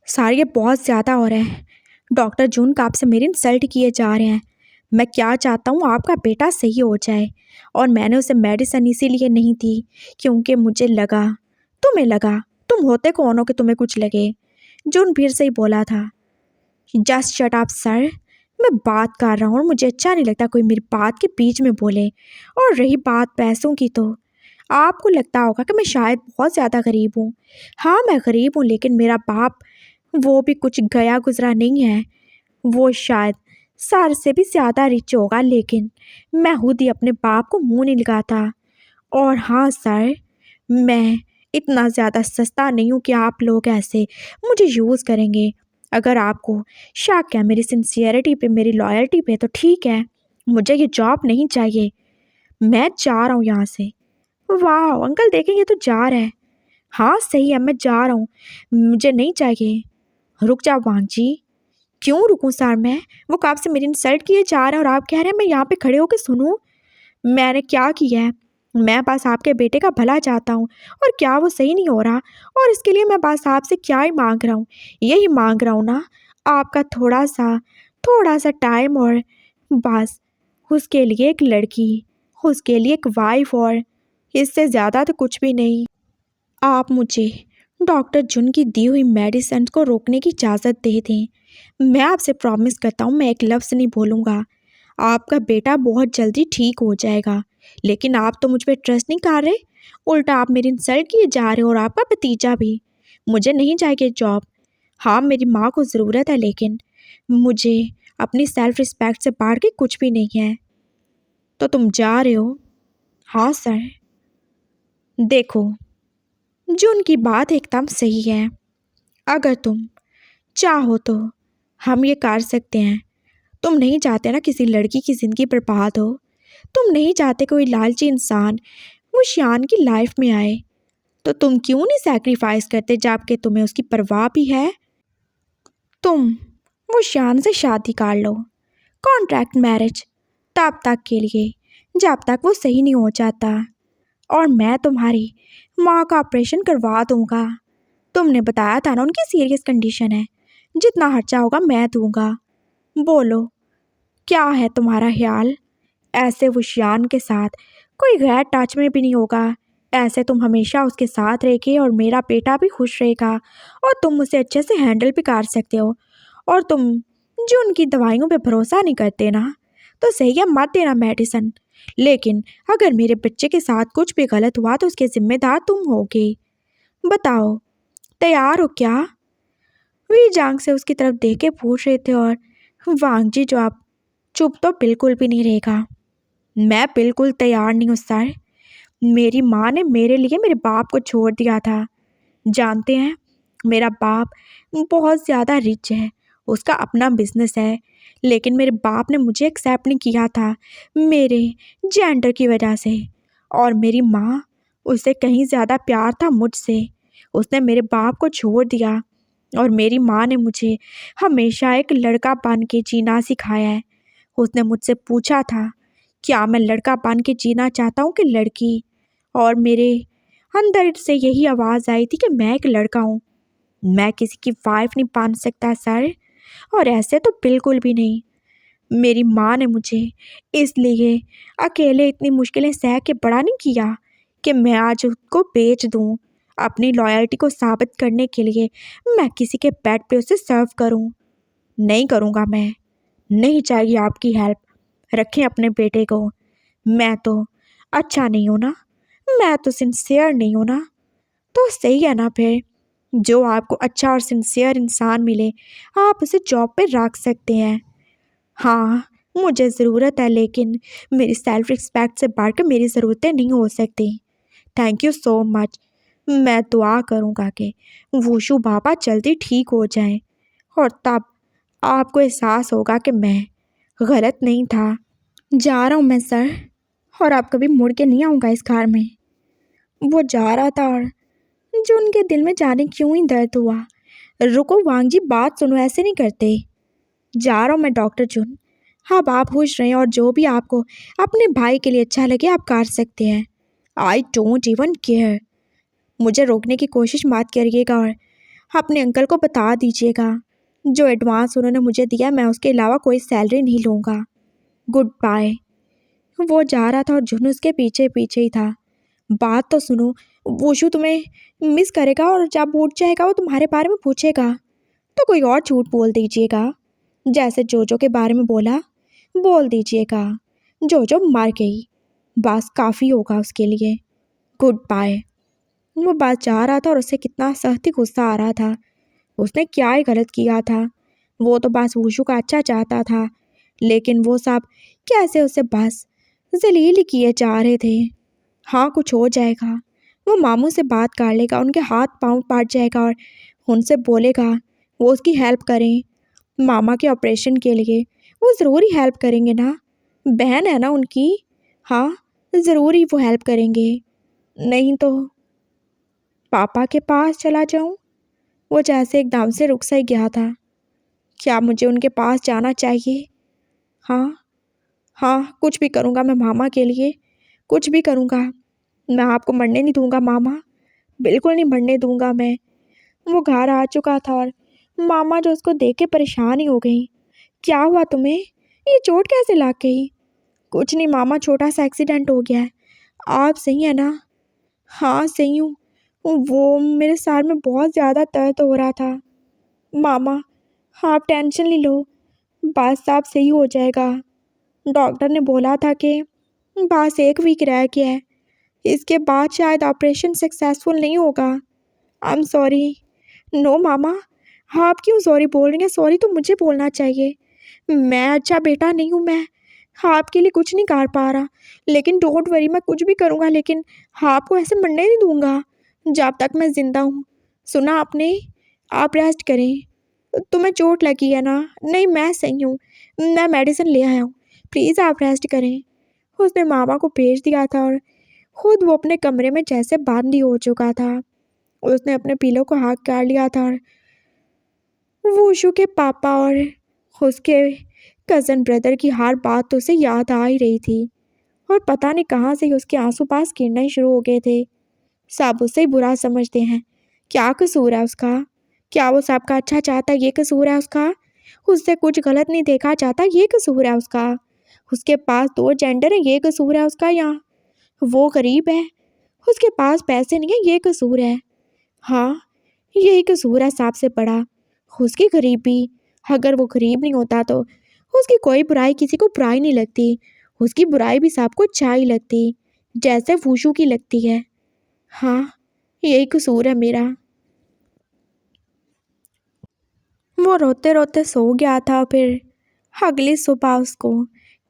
सर, ये बहुत ज़्यादा हो रहा है। डॉक्टर जून का आपसे मेरी इंसल्ट किए जा रहे हैं। मैं क्या चाहता हूँ, आपका बेटा सही हो जाए। और मैंने उसे मेडिसिन इसीलिए नहीं दी क्योंकि मुझे लगा, तुम्हें लगा, तुम होते कौन हो कि तुम्हें कुछ लगे? जून फिर से ही बोला था। जस्ट शट अप सर, मैं बात कर रहा हूँ और मुझे अच्छा नहीं लगता कोई मेरी बात के बीच में बोले। और रही बात पैसों की, तो आपको लगता होगा कि मैं शायद बहुत ज़्यादा गरीब हूँ। हाँ, मैं गरीब हूँ, लेकिन मेरा बाप वो भी कुछ गया गुजरा नहीं है। वो शायद सर से भी ज़्यादा रिच होगा, लेकिन मैं खुद ही अपने बाप को मुंह नहीं लगाता। और हाँ सर, मैं इतना ज़्यादा सस्ता नहीं हूँ कि आप लोग ऐसे मुझे यूज़ करेंगे। अगर आपको शक है मेरी सिंसियरिटी पे, मेरी लॉयल्टी पे, तो ठीक है, मुझे ये जॉब नहीं चाहिए, मैं जा रहा हूँ यहाँ से। वाह अंकल देखेंगे तो जा रहा है। हाँ सही है, मैं जा रहा हूँ, मुझे नहीं चाहिए। रुक जाओ वांग जी। क्यों रुकूं सर मैं? वो कब से मेरी इंसल्ट किए जा रहा है और आप कह रहे हैं मैं यहाँ पे खड़े होकर सुनूं? मैंने क्या किया है? मैं बस आपके बेटे का भला चाहता हूँ, और क्या वो सही नहीं हो रहा? और इसके लिए मैं बस आपसे क्या ही मांग रहा हूँ, यही मांग रहा हूँ ना, आपका थोड़ा सा टाइम, और बस उसके लिए एक लड़की, उसके लिए एक वाइफ, और इससे ज़्यादा तो कुछ भी नहीं। आप मुझे डॉक्टर जुन की दी हुई मेडिसिन को रोकने की इजाज़त दे दें। मैं आपसे प्रॉमिस करता हूँ मैं एक लफ्ज़ नहीं बोलूँगा। आपका बेटा बहुत जल्दी ठीक हो जाएगा। लेकिन आप तो मुझ पे ट्रस्ट नहीं कर रहे, उल्टा आप मेरी इंसल्ट किए जा रहे हो, और आपका भतीजा भी। मुझे नहीं चाहिए जॉब। हाँ मेरी माँ को ज़रूरत है, लेकिन मुझे अपनी सेल्फ रिस्पेक्ट से बढ़ के कुछ भी नहीं है। तो तुम जा रहे हो? हाँ सर। देखो, जो उनकी बात एकदम सही है। अगर तुम चाहो तो हम ये कर सकते हैं। तुम नहीं चाहते ना किसी लड़की की ज़िंदगी बर्बाद हो। तुम नहीं चाहते कोई लालची इंसान वो शान की लाइफ में आए। तो तुम क्यों नहीं सैक्रिफाइस करते, जबकि तुम्हें उसकी परवाह भी है? तुम वो शान से शादी कर लो, कॉन्ट्रैक्ट मैरिज, तब तक के लिए जब तक वो सही नहीं हो जाता। और मैं तुम्हारी माँ का ऑपरेशन करवा दूंगा। तुमने बताया था ना उनकी सीरियस कंडीशन है, जितना खर्चा होगा मैं दूंगा। बोलो क्या है तुम्हारा ख्याल? ऐसे वो शियान के साथ कोई गैर टच में भी नहीं होगा। ऐसे तुम हमेशा उसके साथ रहेगी, और मेरा बेटा भी खुश रहेगा, और तुम उसे अच्छे से हैंडल भी कर सकते हो। और तुम जो उनकी दवाइयों पे भरोसा नहीं करते ना, तो सही है मत देना मेडिसिन। लेकिन अगर मेरे बच्चे के साथ कुछ भी गलत हुआ तो उसके जिम्मेदार तुम होगे। बताओ तैयार हो क्या? वी जांग से उसकी तरफ देख के पूछ रहे थे, और वांग जी जो आप चुप तो बिल्कुल भी नहीं रहेगा। मैं बिल्कुल तैयार नहीं हूँ सर। मेरी माँ ने मेरे लिए मेरे बाप को छोड़ दिया था। जानते हैं, मेरा बाप बहुत ज़्यादा रिच है, उसका अपना बिजनेस है। लेकिन मेरे बाप ने मुझे एक्सेप्ट नहीं किया था मेरे जेंडर की वजह से। और मेरी माँ, उसे कहीं ज़्यादा प्यार था मुझसे। उसने मेरे बाप को छोड़ दिया, और मेरी माँ ने मुझे हमेशा एक लड़का बन के जीना सिखाया है। उसने मुझसे पूछा था क्या मैं लड़का बन के जीना चाहता हूँ कि लड़की, और मेरे अंदर से यही आवाज़ आई थी कि मैं एक लड़का हूँ। मैं किसी की वाइफ नहीं बन सकता सर, और ऐसे तो बिल्कुल भी नहीं। मेरी माँ ने मुझे इसलिए अकेले इतनी मुश्किलें सह के बड़ा नहीं किया कि मैं आज उसको बेच दूँ। अपनी लॉयल्टी को साबित करने के लिए मैं किसी के बेड पे उसे सर्व करूँ? नहीं करूँगा मैं। नहीं चाहिए आपकी हेल्प। रखें अपने बेटे को। मैं तो अच्छा नहीं हूँ ना, मैं तो सिंसियर नहीं हूँ ना। तो सही है ना फिर, जो आपको अच्छा और सिंसियर इंसान मिले आप उसे जॉब पे रख सकते हैं। हाँ मुझे ज़रूरत है, लेकिन मेरी सेल्फ रिस्पेक्ट से बढ़ के मेरी ज़रूरतें नहीं हो सकती। Thank you so much. मैं दुआ करूँगा कि वुशु बाबा जल्दी ठीक हो जाएं, और तब आपको एहसास होगा कि मैं गलत नहीं था। जा रहा हूँ मैं सर, और आप कभी मुड़ के नहीं आऊँगा इस घर में। वो जा रहा था, और जो उनके दिल में जाने क्यों ही दर्द हुआ। रुको वांग जी, बात सुनो, ऐसे नहीं करते। जा रहा हूँ मैं डॉक्टर जुन। अब आप खुश रहें, और जो भी आपको अपने भाई के लिए अच्छा लगे आप कर सकते हैं। I don't even care. मुझे रोकने की कोशिश मत करिएगा, और अपने अंकल को बता दीजिएगा जो एडवांस उन्होंने मुझे दिया मैं उसके अलावा कोई सैलरी नहीं लूँगा। Goodbye. वो जा रहा था, और जुन उसके पीछे पीछे ही था। बात तो सुनो, वोशु तुम्हें मिस करेगा, और जब उठ जाएगा वो तुम्हारे बारे में पूछेगा तो कोई और झूठ बोल दीजिएगा। जैसे जोजो के बारे में बोला, बोल दीजिएगा जोजो मर गई, बस काफ़ी होगा उसके लिए। Goodbye. वो बात जा रहा था, और उसे कितना सख्त गुस्सा आ रहा था। उसने क्या ही गलत किया था? वो तो बस वुशु का अच्छा चाहता था, लेकिन वो सब कैसे उसे बस जलील ही किए जा रहे थे। हाँ कुछ हो जाएगा, वो मामू से बात कर लेगा, उनके हाथ पांव पाट जाएगा, और उनसे बोलेगा वो उसकी हेल्प करें। मामा के ऑपरेशन के लिए वो ज़रूर ही हेल्प करेंगे ना। बहन है ना उनकी। हाँ, ज़रूर ही वो हेल्प करेंगे। नहीं तो पापा के पास चला जाऊं? वो जैसे एकदम से रुक सा ही गया था। क्या मुझे उनके पास जाना चाहिए? हाँ, हाँ, कुछ भी करूँगा मैं मामा के लिए, कुछ भी करूँगा। मैं आपको मरने नहीं दूँगा मामा, बिल्कुल नहीं मरने दूँगा मैं। वो घर आ चुका था और मामा जो उसको देख के परेशान ही हो गई। क्या हुआ तुम्हें? ये चोट कैसे लग गई? कुछ नहीं मामा, छोटा सा एक्सीडेंट हो गया है। आप सही है ना? हाँ, सही हूँ। वो मेरे सर में बहुत ज़्यादा दर्द हो रहा था। मामा, हाँ, आप टेंशन नहीं लो, बस सब सही हो जाएगा। डॉक्टर ने बोला था कि बस 1 वीक रह गया है, इसके बाद शायद ऑपरेशन सक्सेसफुल नहीं होगा। I am sorry. नो मामा, आप क्यों सॉरी बोल रही हैं? सॉरी तो मुझे बोलना चाहिए। मैं अच्छा बेटा नहीं हूँ, मैं आपके लिए कुछ नहीं कर पा रहा, लेकिन डोंट वरी, मैं कुछ भी करूँगा, लेकिन आपको ऐसे मरने नहीं दूंगा जब तक मैं ज़िंदा हूँ। सुना आपने? आप रेस्ट करें। तुम्हें चोट लगी है ना? नहीं, मैं सही हूँ, मैं मेडिसिन ले आया हूँ, प्लीज़ आप रेस्ट करें। उसने मामा को भेज दिया था और खुद वो अपने कमरे में जैसे बंद ही हो चुका था। उसने अपने पिलो को हाथ कर लिया था और वूशु के पापा और उसके कज़न ब्रदर की हर बात तो उसे याद आ ही रही थी और पता नहीं कहाँ से उसके आंसू पास गिरना ही शुरू हो गए थे। सब उसे ही बुरा समझते हैं। क्या कसूर है उसका? क्या वो सबका अच्छा चाहता है, ये कसूर है उसका? उससे कुछ गलत नहीं देखा चाहता, ये कसूर है उसका? उसके पास 2 जेंडर है, ये कसूर है उसका? या वो गरीब है, उसके पास पैसे नहीं है, ये कसूर है? हाँ, यही कसूर है सबसे बड़ा, उसकी गरीबी। अगर वो गरीब नहीं होता तो उसकी कोई बुराई किसी को बुराई नहीं लगती, उसकी बुराई भी सबको अच्छा ही लगती, जैसे वूशु की लगती है। हाँ, यही कसूर है मेरा। वो रोते रोते सो गया था। फिर अगली सुबह उसको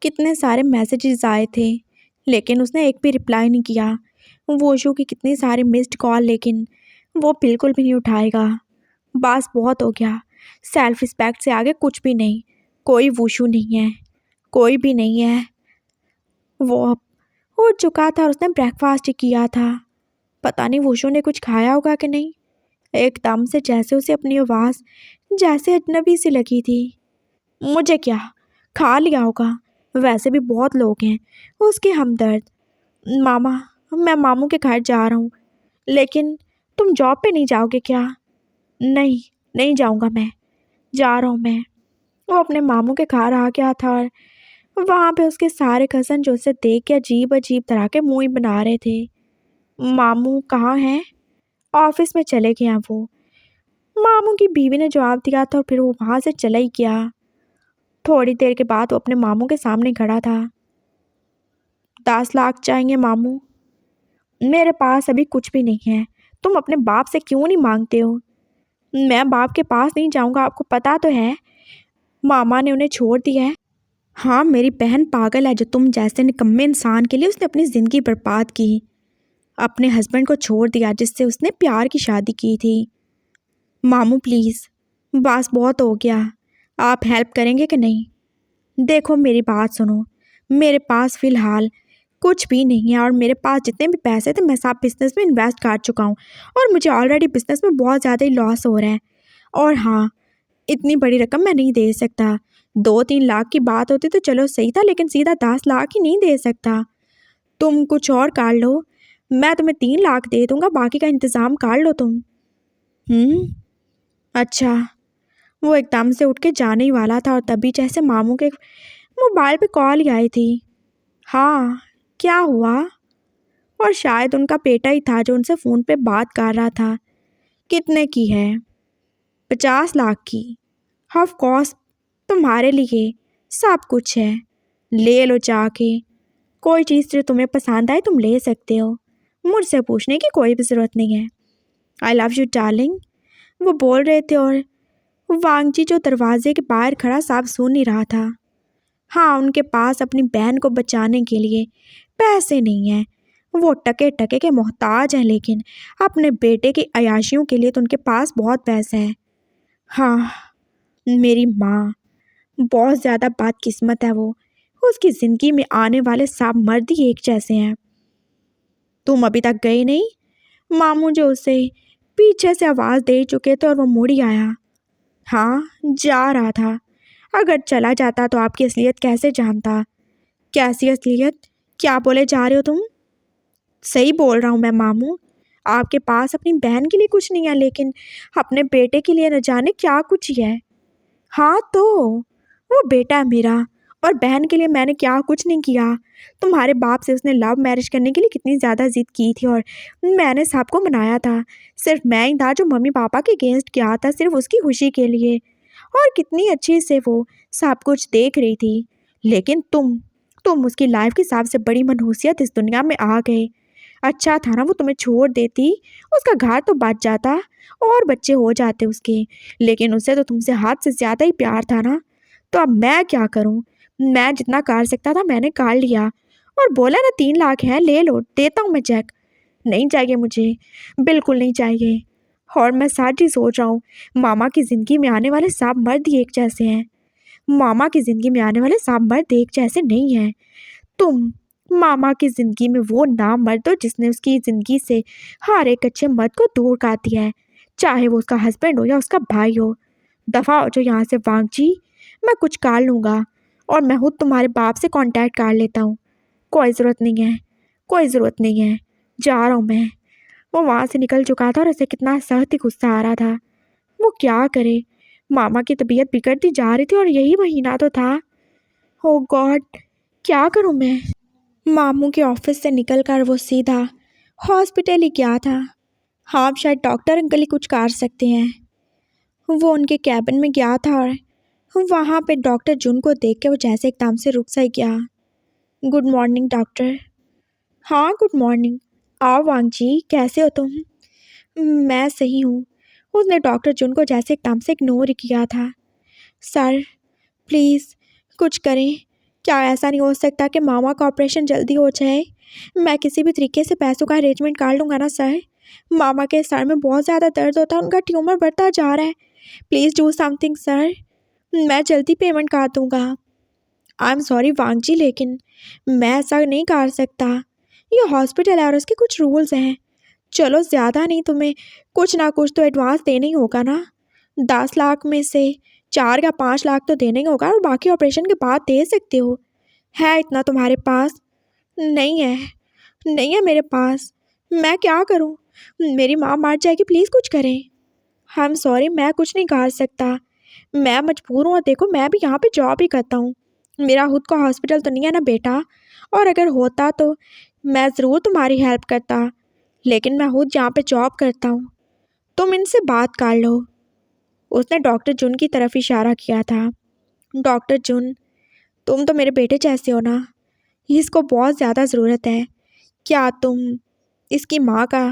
कितने सारे मैसेजेस आए थे, लेकिन उसने एक भी रिप्लाई नहीं किया। वोशु की कितनी सारी मिस्ड कॉल, लेकिन वो बिल्कुल भी नहीं उठाएगा। बस बहुत हो गया, सेल्फ रिस्पेक्ट से आगे कुछ भी नहीं। कोई वोशु नहीं है, कोई भी नहीं है। वो अब उठ चुका था और उसने ब्रेकफास्ट ही किया था। पता नहीं वोशु ने कुछ खाया होगा कि नहीं। एकदम से जैसे उसे अपनी आवाज़ जैसे अजनबी सी लगी थी। मुझे क्या, खा लिया होगा, वैसे भी बहुत लोग हैं उसके हमदर्द। मामा, मैं मामू के घर जा रहा हूँ, लेकिन तुम जॉब पे नहीं जाओगे क्या? नहीं, नहीं जाऊँगा, मैं जा रहा हूँ मैं। वो अपने मामू के घर आ गया था और वहाँ पे उसके सारे कज़न जो उसे देख के अजीब अजीब तरह के मुँह ही बना रहे थे। मामू कहाँ हैं? ऑफिस में चले गए हैं वो, मामू की बीवी ने जवाब दिया था और फिर वो वहाँ से चला ही गया। थोड़ी देर के बाद वो अपने मामू के सामने खड़ा था। 10 लाख चाहिए मामू। मेरे पास अभी कुछ भी नहीं है, तुम अपने बाप से क्यों नहीं मांगते हो? मैं बाप के पास नहीं जाऊंगा, आपको पता तो है मामा ने उन्हें छोड़ दिया है। हाँ, मेरी बहन पागल है जो तुम जैसे निकम्मे इंसान के लिए उसने अपनी ज़िंदगी बर्बाद की, अपने हस्बैंड को छोड़ दिया जिससे उसने प्यार की शादी की थी। मामू प्लीज़, बस बहुत हो गया, आप हेल्प करेंगे कि नहीं? देखो मेरी बात सुनो, मेरे पास फ़िलहाल कुछ भी नहीं है और मेरे पास जितने भी पैसे थे मैं सब बिज़नेस में इन्वेस्ट कर चुका हूँ और मुझे ऑलरेडी बिज़नेस में बहुत ज़्यादा ही लॉस हो रहा है। और हाँ, इतनी बड़ी रकम मैं नहीं दे सकता। 2-3 लाख की बात होती तो चलो सही था, लेकिन सीधा 10 लाख ही नहीं दे सकता। तुम कुछ और कर लो, मैं तुम्हें 3 लाख दे दूँगा, बाकी का इंतज़ाम कर लो तुम। अच्छा। वो एकदम से उठ के जाने ही वाला था और तभी जैसे मामू के मोबाइल पे कॉल ही आई थी। हाँ, क्या हुआ? और शायद उनका बेटा ही था जो उनसे फ़ोन पे बात कर रहा था। कितने की है? 50 लाख की। ऑफ कोर्स, तुम्हारे लिए सब कुछ है, ले लो जाके। कोई चीज़ जो तुम्हें पसंद आए तुम ले सकते हो, मुझसे पूछने की कोई भी ज़रूरत नहीं है। आई लव यू डार्लिंग, वो बोल रहे थे और वांगजी जो दरवाजे के बाहर खड़ा साफ सुन नहीं रहा था। हाँ, उनके पास अपनी बहन को बचाने के लिए पैसे नहीं हैं, वो टके टके के मोहताज हैं, लेकिन अपने बेटे की अयाशियों के लिए तो उनके पास बहुत पैसा है। हाँ, मेरी माँ बहुत ज़्यादा बदकिस्मत है वो, उसकी ज़िंदगी में आने वाले सब मर्द ही एक जैसे हैं। तुम अभी तक गए नहीं? मामू जो उसे पीछे से आवाज़ दे चुके थे और वो मुड़ ही आया। हाँ, जा रहा था। अगर चला जाता तो आपकी असलियत कैसे जानता? कैसी असलियत? क्या बोले जा रहे हो तुम? सही बोल रहा हूँ मैं मामू। आपके पास अपनी बहन के लिए कुछ नहीं है, लेकिन अपने बेटे के लिए न जाने क्या कुछ ही है। हाँ तो वो बेटा है मेरा, और बहन के लिए मैंने क्या कुछ नहीं किया। तुम्हारे बाप से उसने लव मैरिज करने के लिए कितनी ज़्यादा जिद की थी और मैंने सबको मनाया था। सिर्फ मैं ही था जो मम्मी पापा के अगेंस्ट किया था, सिर्फ उसकी खुशी के लिए। और कितनी अच्छी से वो सब कुछ देख रही थी। लेकिन तुम उसकी लाइफ की सबसे बड़ी मनहूसियत इस दुनिया में आ गए। अच्छा था ना वो तुम्हें छोड़ देती, उसका घर तो बच जाता और बच्चे हो जाते उसके। लेकिन उसे तो तुमसे हाथ से ज़्यादा ही प्यार था ना। तो अब मैं क्या करूं? मैं जितना कर सकता था मैंने कर लिया। और बोला ना 3 लाख है, ले लो, देता हूँ मैं चेक। नहीं चाहिए मुझे, बिल्कुल नहीं चाहिए। और मैं सच ही सोच रहा हूँ, मामा की ज़िंदगी में आने वाले सब मर्द ही एक जैसे हैं। मामा की ज़िंदगी में आने वाले सब मर्द एक जैसे नहीं हैं। तुम मामा की ज़िंदगी में वो नाम मर्द हो जिसने उसकी ज़िंदगी से हर एक अच्छे मर्द को दूर कर दिया है, चाहे वो उसका हस्बैंड हो या उसका भाई हो। दफ़ा हो जो यहाँ से वांग जी। मैं कुछ कर लूँगा और मैं खुद तुम्हारे बाप से कांटेक्ट कर लेता हूँ। कोई ज़रूरत नहीं है, कोई ज़रूरत नहीं है, जा रहा हूँ मैं। वो वहाँ से निकल चुका था और उसे कितना सख्त ही गुस्सा आ रहा था। वो क्या करे? मामा की तबीयत बिगड़ती जा रही थी और यही महीना तो था। ओ गॉड, क्या करूँ मैं? मामू के ऑफिस से निकलकर वो सीधा हॉस्पिटल ही गया था। हाँ, अब शायद डॉक्टर अंकल ही कुछ कर सकते हैं। वो उनके कैबिन में गया था और वहाँ पे डॉक्टर जुन को देख के वो जैसे एकदम से रुक सा ही गया। Good morning doctor. हाँ गुड मॉर्निंग। आओ वांग जी, कैसे हो तुम? मैं सही हूँ। उसने डॉक्टर जुन को जैसे एकदम से इग्नोर ही किया था। सर प्लीज़ कुछ करें। क्या ऐसा नहीं हो सकता कि मामा का ऑपरेशन जल्दी हो जाए? मैं किसी भी तरीके से पैसों का अरेंजमेंट कर लूँगा ना सर। मामा के सर में बहुत ज़्यादा दर्द होता है, उनका ट्यूमर बढ़ता जा रहा है। प्लीज़ डू समथिंग सर, मैं जल्दी पेमेंट कर दूँगा। आई एम सॉरी वांग जी, लेकिन मैं ऐसा नहीं कर सकता। ये हॉस्पिटल है और उसके कुछ रूल्स हैं। चलो ज़्यादा नहीं, तुम्हें कुछ ना कुछ तो एडवांस देना ही होगा ना। 10 लाख में से 4 या 5 लाख तो देना ही होगा और बाकी ऑपरेशन के बाद दे सकते हो। है इतना तुम्हारे पास? नहीं है, नहीं है मेरे पास। मैं क्या करूं? मेरी माँ मर जाएगी, प्लीज़ कुछ करें। आई एम सॉरी, मैं कुछ नहीं कर सकता। मैं मजबूर हूँ और देखो मैं भी यहाँ पे जॉब ही करता हूँ। मेरा खुद का हॉस्पिटल तो नहीं है ना बेटा, और अगर होता तो मैं ज़रूर तुम्हारी हेल्प करता, लेकिन मैं खुद यहाँ पे जॉब करता हूँ। तुम इनसे बात कर लो। उसने डॉक्टर जुन की तरफ इशारा किया था। डॉक्टर जुन, तुम तो मेरे बेटे जैसे हो ना, इसको बहुत ज़्यादा ज़रूरत है। क्या तुम इसकी माँ का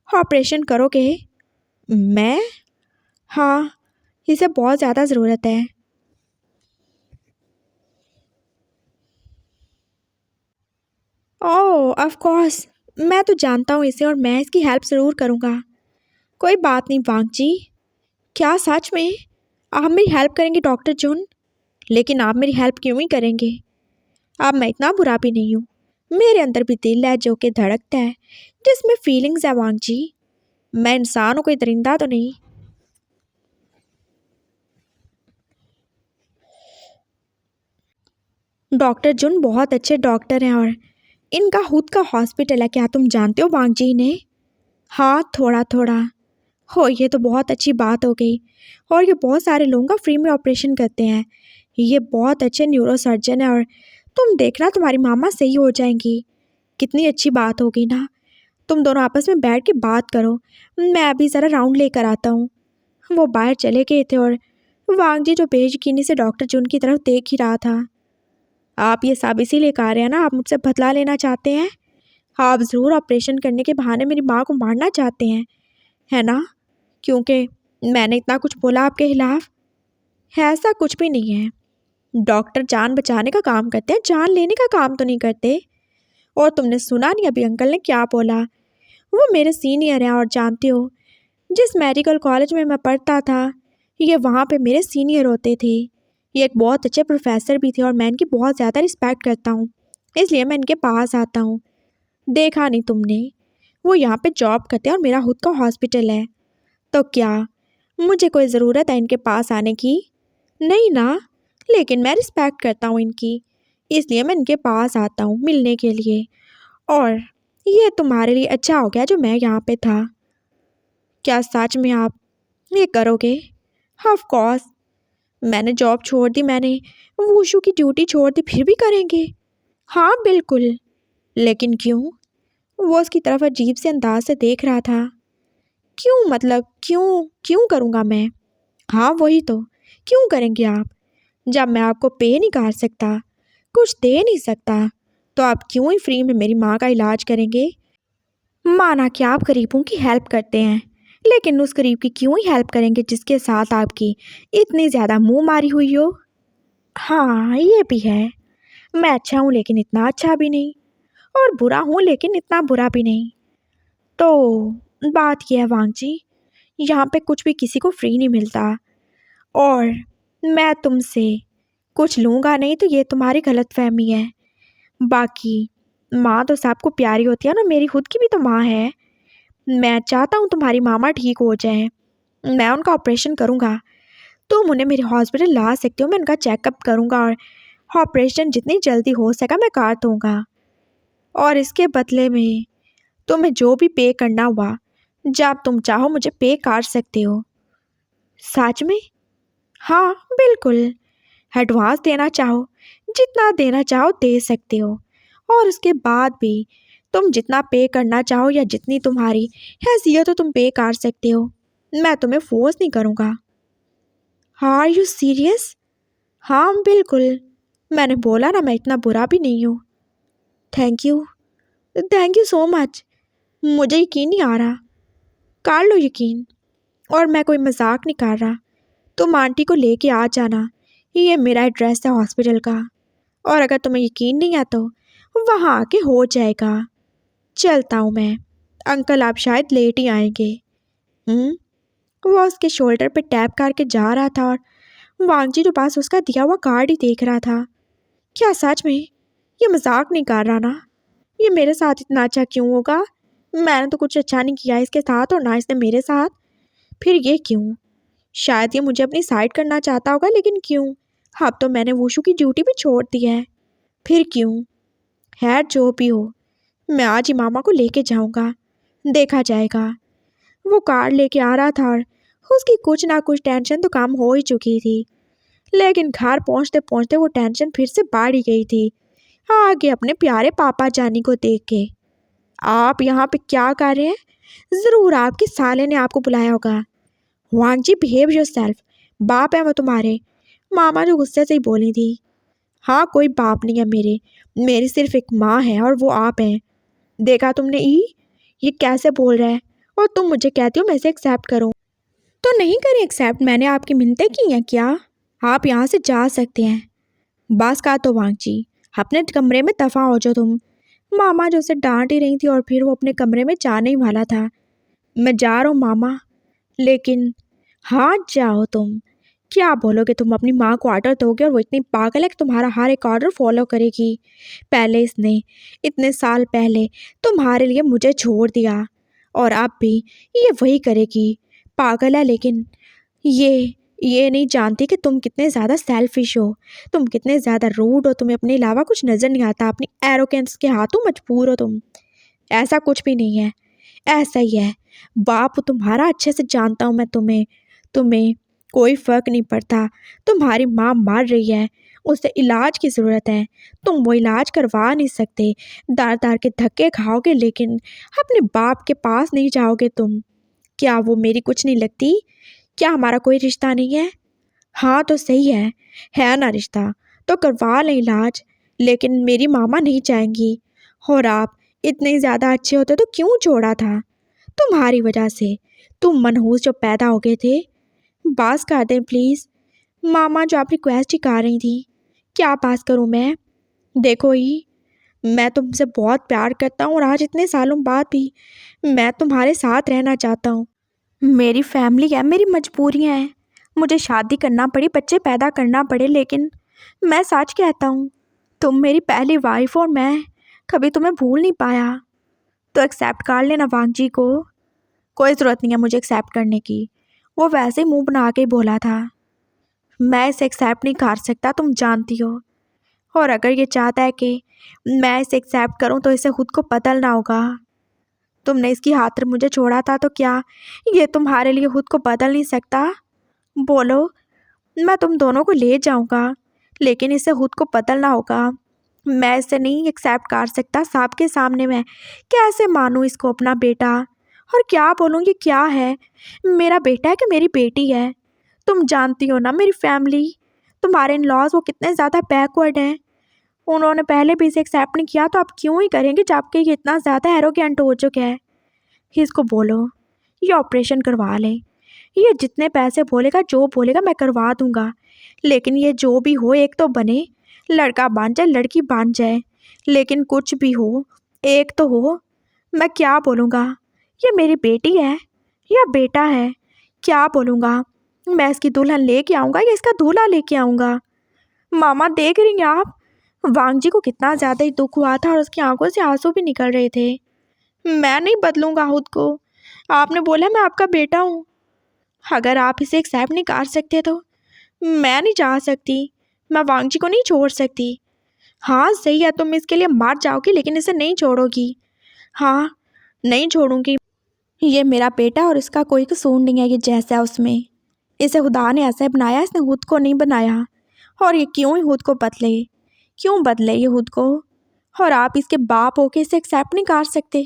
ऑपरेशन करोगे? मैं? हाँ, इसे बहुत ज़्यादा ज़रूरत है। ओह ऑफ कोर्स, मैं तो जानता हूँ इसे और मैं इसकी हेल्प ज़रूर करूँगा। कोई बात नहीं वांग जी। क्या सच में आप मेरी हेल्प करेंगे डॉक्टर जुन? लेकिन आप मेरी हेल्प क्यों ही करेंगे? अब मैं इतना बुरा भी नहीं हूँ। मेरे अंदर भी दिल है जो कि धड़कता है, जिसमें फीलिंग्स है वांग जी। मैं इंसान हूँ, कोई दरिंदा तो नहीं। डॉक्टर जुन बहुत अच्छे डॉक्टर हैं और इनका खुद का हॉस्पिटल है, क्या तुम जानते हो वांग जी ने? हाँ थोड़ा थोड़ा। हो, ये तो बहुत अच्छी बात हो गई। और ये बहुत सारे लोगों का फ्री में ऑपरेशन करते हैं। ये बहुत अच्छे न्यूरो सर्जन है और तुम देखना तुम्हारी मामा सही हो जाएंगी। कितनी अच्छी बात होगी ना। तुम दोनों आपस में बैठ के बात करो, मैं अभी ज़रा राउंड लेकर आता हूँ। वो बाहर चले गए थे और वांग जी जो बेयकीनी से डॉक्टर जुन की तरफ देख ही रहा था। आप ये सब इसीलिए कह रहे हैं ना, आप मुझसे बदला लेना चाहते हैं? आप ज़रूर ऑपरेशन करने के बहाने मेरी माँ को मारना चाहते हैं, है ना? क्योंकि मैंने इतना कुछ बोला आपके खिलाफ। ऐसा कुछ भी नहीं है। डॉक्टर जान बचाने का काम करते हैं, जान लेने का काम तो नहीं करते। और तुमने सुना नहीं अभी अंकल ने क्या बोला? वो मेरे सीनियर हैं और जानते हो, जिस मेडिकल कॉलेज में मैं पढ़ता था, ये वहाँ पे मेरे सीनियर होते थे। ये एक बहुत अच्छे प्रोफेसर भी थे और मैं इनकी बहुत ज़्यादा रिस्पेक्ट करता हूँ, इसलिए मैं इनके पास आता हूँ। देखा नहीं तुमने, वो यहाँ पे जॉब करते हैं और मेरा खुद का हॉस्पिटल है, तो क्या मुझे कोई ज़रूरत है इनके पास आने की? नहीं ना, लेकिन मैं रिस्पेक्ट करता हूँ इनकी, इसलिए मैं इनके पास आता हूँ मिलने के लिए। और ये तुम्हारे लिए अच्छा हो गया जो मैं यहाँ पे था। क्या सच में आप ये करोगे? Of course. मैंने जॉब छोड़ दी, मैंने वूशु की ड्यूटी छोड़ दी, फिर भी करेंगे? हाँ बिल्कुल। लेकिन क्यों? वो उसकी तरफ अजीब से अंदाज से देख रहा था। क्यों मतलब क्यों क्यों करूँगा मैं? हाँ वही तो, क्यों करेंगे आप? जब मैं आपको पे नहीं कर सकता, कुछ दे नहीं सकता, तो आप क्यों ही फ्री में मेरी माँ का इलाज करेंगे? माना कि आप गरीबों की हेल्प करते हैं, लेकिन उस गरीब की क्यों ही हेल्प करेंगे जिसके साथ आपकी इतनी ज़्यादा मुंह मारी हुई हो? हाँ ये भी है, मैं अच्छा हूँ लेकिन इतना अच्छा भी नहीं, और बुरा हूँ लेकिन इतना बुरा भी नहीं। तो बात यह है वांग जी, यहाँ पे कुछ भी किसी को फ्री नहीं मिलता, और मैं तुमसे कुछ लूँगा नहीं तो ये तुम्हारी गलतफहमी है। बाकी माँ तो सबको प्यारी होती है ना, मेरी खुद की भी तो माँ है। मैं चाहता हूँ तुम्हारी मामा ठीक हो जाए, मैं उनका ऑपरेशन करूँगा, तुम उन्हें मेरे हॉस्पिटल ला सकते हो, मैं उनका चेकअप करूँगा और ऑपरेशन जितनी जल्दी हो सका मैं कर दूँगा। और इसके बदले में तुम्हें जो भी पे करना हुआ, जब तुम चाहो मुझे पे कर सकते हो। सच में? हाँ बिल्कुल, एडवांस देना चाहो, जितना देना चाहो दे सकते हो, और उसके बाद भी तुम जितना पे करना चाहो या जितनी तुम्हारी हैसियत हो तुम पे कर सकते हो, मैं तुम्हें फोर्स नहीं करूँगा। Are you serious? हाँ बिल्कुल, मैंने बोला ना मैं इतना बुरा भी नहीं हूँ। थैंक यू सो मच, मुझे यकीन नहीं आ रहा। कर लो यकीन, और मैं कोई मजाक नहीं कर रहा। तुम आंटी को लेके आ जाना, ये मेरा एड्रेस है हॉस्पिटल का, और अगर तुम्हें यकीन नहीं है तो वहाँ आके हो जाएगा। चलता हूँ मैं, अंकल आप शायद लेट ही आएंगे। वो उसके शोल्डर पे टैप करके जा रहा था और वांगजी के पास उसका दिया हुआ कार्ड ही देख रहा था। क्या सच में ये मजाक नहीं कर रहा ना? ये मेरे साथ इतना अच्छा क्यों होगा? मैंने तो कुछ अच्छा नहीं किया इसके साथ और ना इसने मेरे साथ, फिर ये क्यों? शायद ये मुझे अपनी साइड करना चाहता होगा, लेकिन क्यों? अब तो मैंने वुशु की ड्यूटी भी छोड़ दी है, फिर क्यों? खैर जो भी हो, मैं आज ही मामा को लेके जाऊंगा, देखा जाएगा। वो कार लेके आ रहा था और उसकी कुछ ना कुछ टेंशन तो कम हो ही चुकी थी, लेकिन घर पहुंचते पहुंचते वो टेंशन फिर से बढ़ ही गई थी, आगे अपने प्यारे पापा जानी को देख के। आप यहाँ पे क्या कर रहे हैं? ज़रूर आपके साले ने आपको बुलाया होगा। वांग जी बिहेव योरसेल्फ, बाप है वो तुम्हारे, मामा जो गुस्से से ही बोली थी। हाँ कोई बाप नहीं है मेरे, मेरी सिर्फ एक माँ है और वो आप हैं। देखा तुमने ये कैसे बोल रहा है, और तुम मुझे कहती हो मैं इसे एक्सेप्ट करूँ? तो नहीं करें एक्सेप्ट, मैंने आपकी मिन्नतें की हैं क्या? आप यहाँ से जा सकते हैं। बस कहा तो वांग जी, अपने कमरे में दफ़ा हो जाओ तुम। मामा जो उसे डांट ही रही थी और फिर वो अपने कमरे में जाने ही वाला था। मैं जा रहा हूँ मामा, लेकिन हाँ जाओ तुम। क्या बोलोगे? तुम अपनी माँ को ऑर्डर दोगे और वो इतनी पागल है कि तुम्हारा हर एक ऑर्डर फॉलो करेगी। पहले इसने इतने साल पहले तुम्हारे लिए मुझे छोड़ दिया, और अब भी ये वही करेगी। पागल है, लेकिन ये नहीं जानती कि तुम कितने ज़्यादा सेल्फिश हो, तुम कितने ज़्यादा रूड हो, तुम्हें अपने अलावा कुछ नज़र नहीं आता, अपनी एरोगेंस के हाथों मजबूर हो तुम। ऐसा कुछ भी नहीं है, ऐसा ही है। बाप तुम्हारा अच्छे से जानता हूँ मैं तुम्हें, तुम्हें कोई फ़र्क नहीं पड़ता। तुम्हारी माँ मर रही है, उसे इलाज की ज़रूरत है, तुम वो इलाज करवा नहीं सकते। दार दार के धक्के खाओगे लेकिन अपने बाप के पास नहीं जाओगे तुम। क्या वो मेरी कुछ नहीं लगती? क्या हमारा कोई रिश्ता नहीं है? हाँ तो सही है ना रिश्ता, तो करवा लें इलाज, लेकिन मेरी मामा नहीं चाहेंगी। और आप इतने ज़्यादा अच्छे होते तो क्यों छोड़ा था? तुम्हारी वजह से, तुम मनहूस जो पैदा हो गए थे। बास कर दें प्लीज़, मामा जो आप रिक्वेस्ट ही कर रही थी, क्या पास करूं मैं? देखो मैं तुमसे बहुत प्यार करता हूँ और आज इतने सालों बाद भी मैं तुम्हारे साथ रहना चाहता हूँ। मेरी फैमिली है, मेरी मजबूरियाँ हैं, मुझे शादी करना पड़ी, बच्चे पैदा करना पड़े, लेकिन मैं सच कहता हूँ, तुम मेरी पहली वाइफ और मैं कभी तुम्हें भूल नहीं पाया। तो एक्सेप्ट कर लेना वांग को। कोई ज़रूरत नहीं है मुझे एक्सेप्ट करने की, वो वैसे ही मुंह बना के ही बोला था। मैं इसे एक्सेप्ट नहीं कर सकता, तुम जानती हो। और अगर ये चाहता है कि मैं इसे एक्सेप्ट करूं तो इसे खुद को बदलना होगा। तुमने इसकी खातिर मुझे छोड़ा था, तो क्या ये तुम्हारे लिए खुद को बदल नहीं सकता? बोलो, मैं तुम दोनों को ले जाऊंगा, लेकिन इसे खुद को बदलना होगा। मैं इसे नहीं एक्सेप्ट कर सकता। सबके सामने मैं कैसे मानूं इसको अपना बेटा? और क्या बोलूं, ये क्या है? मेरा बेटा है कि मेरी बेटी है? तुम जानती हो ना मेरी फैमिली, तुम्हारे इन लॉज वो कितने ज़्यादा बैकवर्ड हैं। उन्होंने पहले भी इसे एक्सेप्ट नहीं किया, तो आप क्यों ही करेंगे जबकि ये इतना ज़्यादा एरोगेंट हो चुका है। इसको बोलो ये ऑपरेशन करवा ले। ये जितने पैसे बोलेगा, जो बोलेगा मैं करवा दूंगा, लेकिन ये जो भी हो एक तो बने, लड़का बन जाए लड़की बन जाए, लेकिन कुछ भी हो एक तो हो। मैं क्या बोलूँगा? ये मेरी बेटी है या बेटा है? क्या बोलूँगा? मैं इसकी दुल्हन लेके आऊँगा या इसका दूल्हा लेके आऊँगा? मामा देख रही हैं आप, वांग जी को कितना ज़्यादा ही दुख हुआ था और उसकी आंखों से आंसू भी निकल रहे थे। मैं नहीं बदलूंगा खुद को, आपने बोला मैं आपका बेटा हूँ। अगर आप इसे एक्सेप्ट नहीं कर सकते तो मैं नहीं जा सकती, मैं वांग जी को नहीं छोड़ सकती। हाँ सही है, तुम इसके लिए मर जाओगी लेकिन इसे नहीं छोड़ोगी। हाँ नहीं छोड़ूंगी। ये मेरा बेटा और इसका कोई कसूर नहीं है। ये जैसा है उसमें, इसे खुदा ने ऐसे बनाया, इसने खुद को नहीं बनाया। और ये क्यों ही खुद को बदले, क्यों बदले ये खुद को? और आप इसके बाप होके इसे एक्सेप्ट नहीं कर सकते?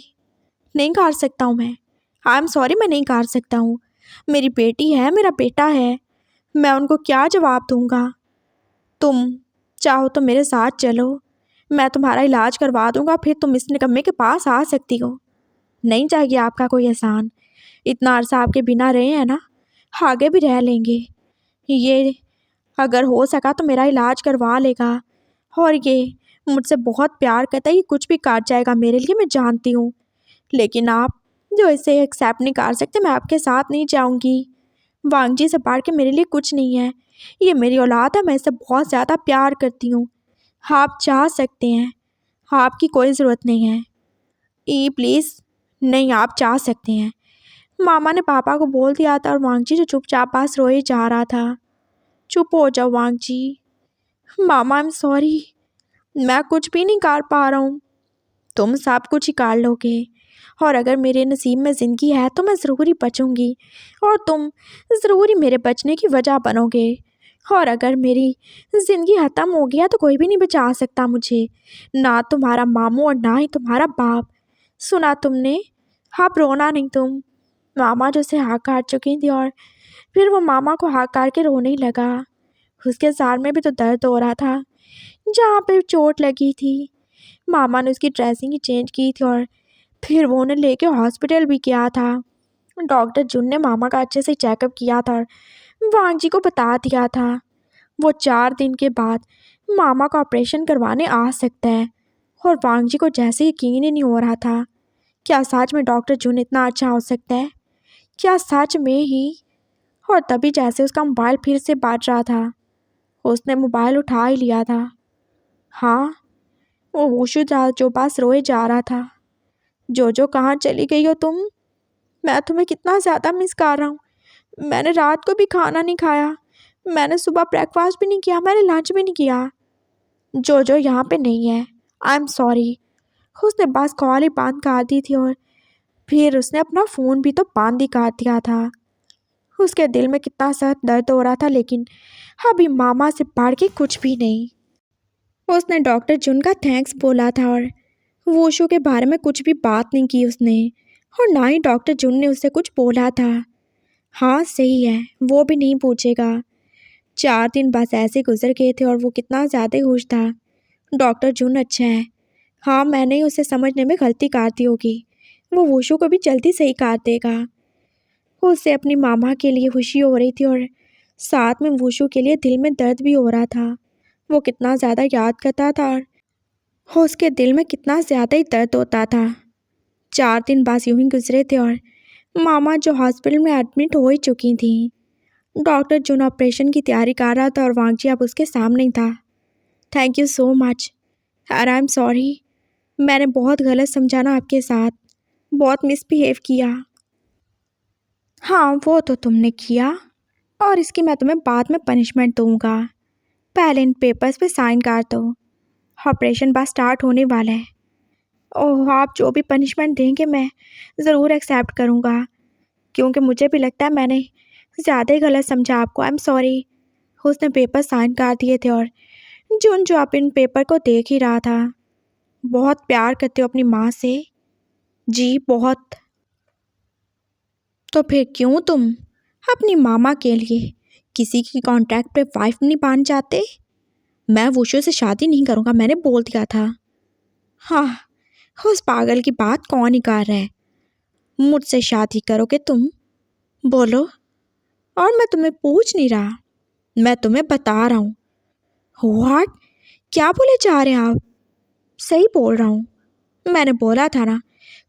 नहीं कर सकता हूँ मैं। आई एम सॉरी, मैं नहीं कर सकता हूँ। मेरी बेटी है, मेरा बेटा है, मैं उनको क्या जवाब दूंगा? तुम चाहो तो मेरे साथ चलो, मैं तुम्हारा इलाज करवा दूंगा, फिर तुम इस निकम्मे के पास आ सकती हो। नहीं चाहिए आपका कोई एहसान, इतना अरसा आपके बिना रहे हैं ना, आगे भी रह लेंगे। ये अगर हो सका तो मेरा इलाज करवा लेगा। और ये मुझसे बहुत प्यार करता है, ये कुछ भी काट जाएगा मेरे लिए, मैं जानती हूँ। लेकिन आप जो इसे एक्सेप्ट नहीं कर सकते, मैं आपके साथ नहीं जाऊँगी। वांग जी से बढ़ के मेरे लिए कुछ नहीं है। ये मेरी औलाद है, मैं इसे बहुत ज़्यादा प्यार करती हूँ। आप जा सकते हैं, आपकी कोई ज़रूरत नहीं है। ई प्लीज़, नहीं आप जा सकते हैं। मामा ने पापा को बोल दिया था और वांग जी जो चुपचाप पास रोए जा रहा था। चुप हो जाओ वांग जी। मामा आई एम सॉरी, मैं कुछ भी नहीं कर पा रहा हूँ। तुम सब कुछ ही कर लोगे, और अगर मेरे नसीब में ज़िंदगी है तो मैं ज़रूर ही बचूँगी, और तुम ज़रूर ही मेरे बचने की वजह बनोगे। और अगर मेरी ज़िंदगी ख़त्म हो गया तो कोई भी नहीं बचा सकता मुझे, ना तुम्हारा मामू और ना ही तुम्हारा बाप। सुना तुमने? आप रोना नहीं तुम। मामा जो से हाँ काट चुकी थी और फिर वो मामा को हाँ काट के रोने ही लगा। उसके सर में भी तो दर्द हो रहा था जहाँ पे चोट लगी थी। मामा ने उसकी ड्रेसिंग ही चेंज की थी और फिर वो उन्हें लेके हॉस्पिटल भी गया था। डॉक्टर जुन ने मामा का अच्छे से चेकअप किया था और वांग जी को बता दिया था वो 4 दिन के बाद मामा का ऑपरेशन करवाने आ सकता है। और वांग जी को जैसे यकीन ही नहीं हो रहा था, क्या सच में डॉक्टर जुन इतना अच्छा हो सकता है? क्या सच में ही? और तभी जैसे उसका मोबाइल फिर से बाज रहा था, उसने मोबाइल उठा ही लिया था। हाँ, वो वुशु जो पास रोए जा रहा था। जो कहाँ चली गई हो तुम? मैं तुम्हें कितना ज़्यादा मिस कर रहा हूँ। मैंने रात को भी खाना नहीं खाया, मैंने सुबह ब्रेकफास्ट भी नहीं किया, मैंने लंच भी नहीं किया। जो यहाँ पे नहीं है, आई एम सॉरी। उसने बस कॉल ही बंद कर दी थी और फिर उसने अपना फ़ोन भी तो बंद ही कर दिया था। उसके दिल में कितना सख्त दर्द हो रहा था, लेकिन अभी मामा से बढ़ के कुछ भी नहीं। उसने डॉक्टर जुन का थैंक्स बोला था और वोशु के बारे में कुछ भी बात नहीं की उसने, और ना ही डॉक्टर जुन ने उससे कुछ बोला था। हाँ सही है, वो भी नहीं पूछेगा। 4 दिन बस ऐसे गुजर गए थे और वो कितना ज़्यादा खुश था। डॉक्टर जुन अच्छा है। हाँ मैंने ही उसे समझने में गलती कर दी होगी, वो वोशु को भी जल्दी सही कर देगा। उसे अपनी मामा के लिए खुशी हो रही थी और साथ में वोशु के लिए दिल में दर्द भी हो रहा था। वो कितना ज़्यादा याद करता था और उसके दिल में कितना ज़्यादा ही दर्द होता था। 4 दिन बस यूं ही गुजरे थे और मामा जो हॉस्पिटल में एडमिट हो ही चुकी थी। डॉक्टर जुन ऑपरेशन की तैयारी कर रहा था और वांगजी अब उसके सामने ही था। Thank you so much. और आई एम सॉरी, मैंने बहुत गलत समझा ना आपके साथ, बहुत मिसबिहेव किया। हाँ, वो तो तुमने किया और इसकी मैं तुम्हें बाद में पनिशमेंट दूंगा। पहले इन पेपर्स पे साइन कर दो, ऑपरेशन बस स्टार्ट होने वाला है। ओह, आप जो भी पनिशमेंट देंगे मैं ज़रूर एक्सेप्ट करूँगा, क्योंकि मुझे भी लगता है मैंने ज़्यादा ही गलत समझा आपको। I am sorry. उसने पेपर साइन कर दिए थे और जुन जो आप इन पेपर को देख ही रहा था। बहुत प्यार करते हो अपनी माँ से? जी बहुत। तो फिर क्यों तुम अपनी मामा के लिए किसी की कॉन्ट्रैक्ट पे वाइफ नहीं बन जाते? मैं वुशु से शादी नहीं करूँगा, मैंने बोल दिया था। हाँ, उस पागल की बात कौन ही कर रहा है? मुझसे शादी करोगे तुम? बोलो। और मैं तुम्हें पूछ नहीं रहा, मैं तुम्हें बता रहा हूँ। व्हाट? क्या बोले जा रहे हैं आप? सही बोल रहा हूँ, मैंने बोला था ना,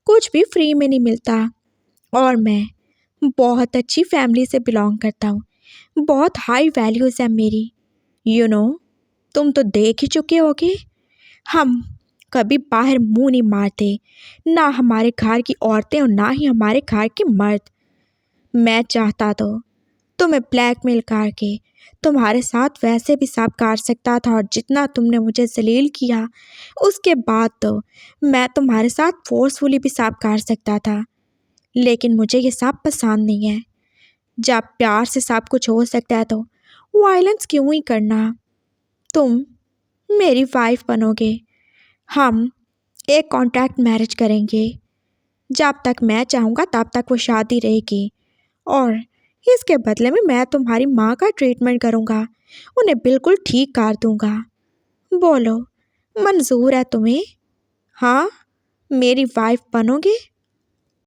कुछ भी फ्री में नहीं मिलता। और मैं बहुत अच्छी फैमिली से बिलोंग करता हूँ, बहुत हाई वैल्यूज़ है मेरी। यू नो, तुम तो देख ही चुके होगे, हम कभी बाहर मुंह नहीं मारते, ना हमारे घर की औरतें और ना ही हमारे घर के मर्द। मैं चाहता तो तुम्हें ब्लैकमेल करके तुम्हारे साथ वैसे भी सब कर सकता था, और जितना तुमने मुझे जलील किया उसके बाद तो मैं तुम्हारे साथ फोर्सफुली भी सब कर सकता था। लेकिन मुझे ये सब पसंद नहीं है। जब प्यार से सब कुछ हो सकता है तो वायलेंस क्यों ही करना? तुम मेरी वाइफ बनोगे, हम एक कॉन्ट्रैक्ट मैरिज करेंगे। जब तक मैं चाहूँगा तब तक वो शादी रहेगी, और इसके बदले में मैं तुम्हारी माँ का ट्रीटमेंट करूँगा, उन्हें बिल्कुल ठीक कर दूँगा। बोलो, मंजूर है तुम्हें? हाँ, मेरी वाइफ बनोगे?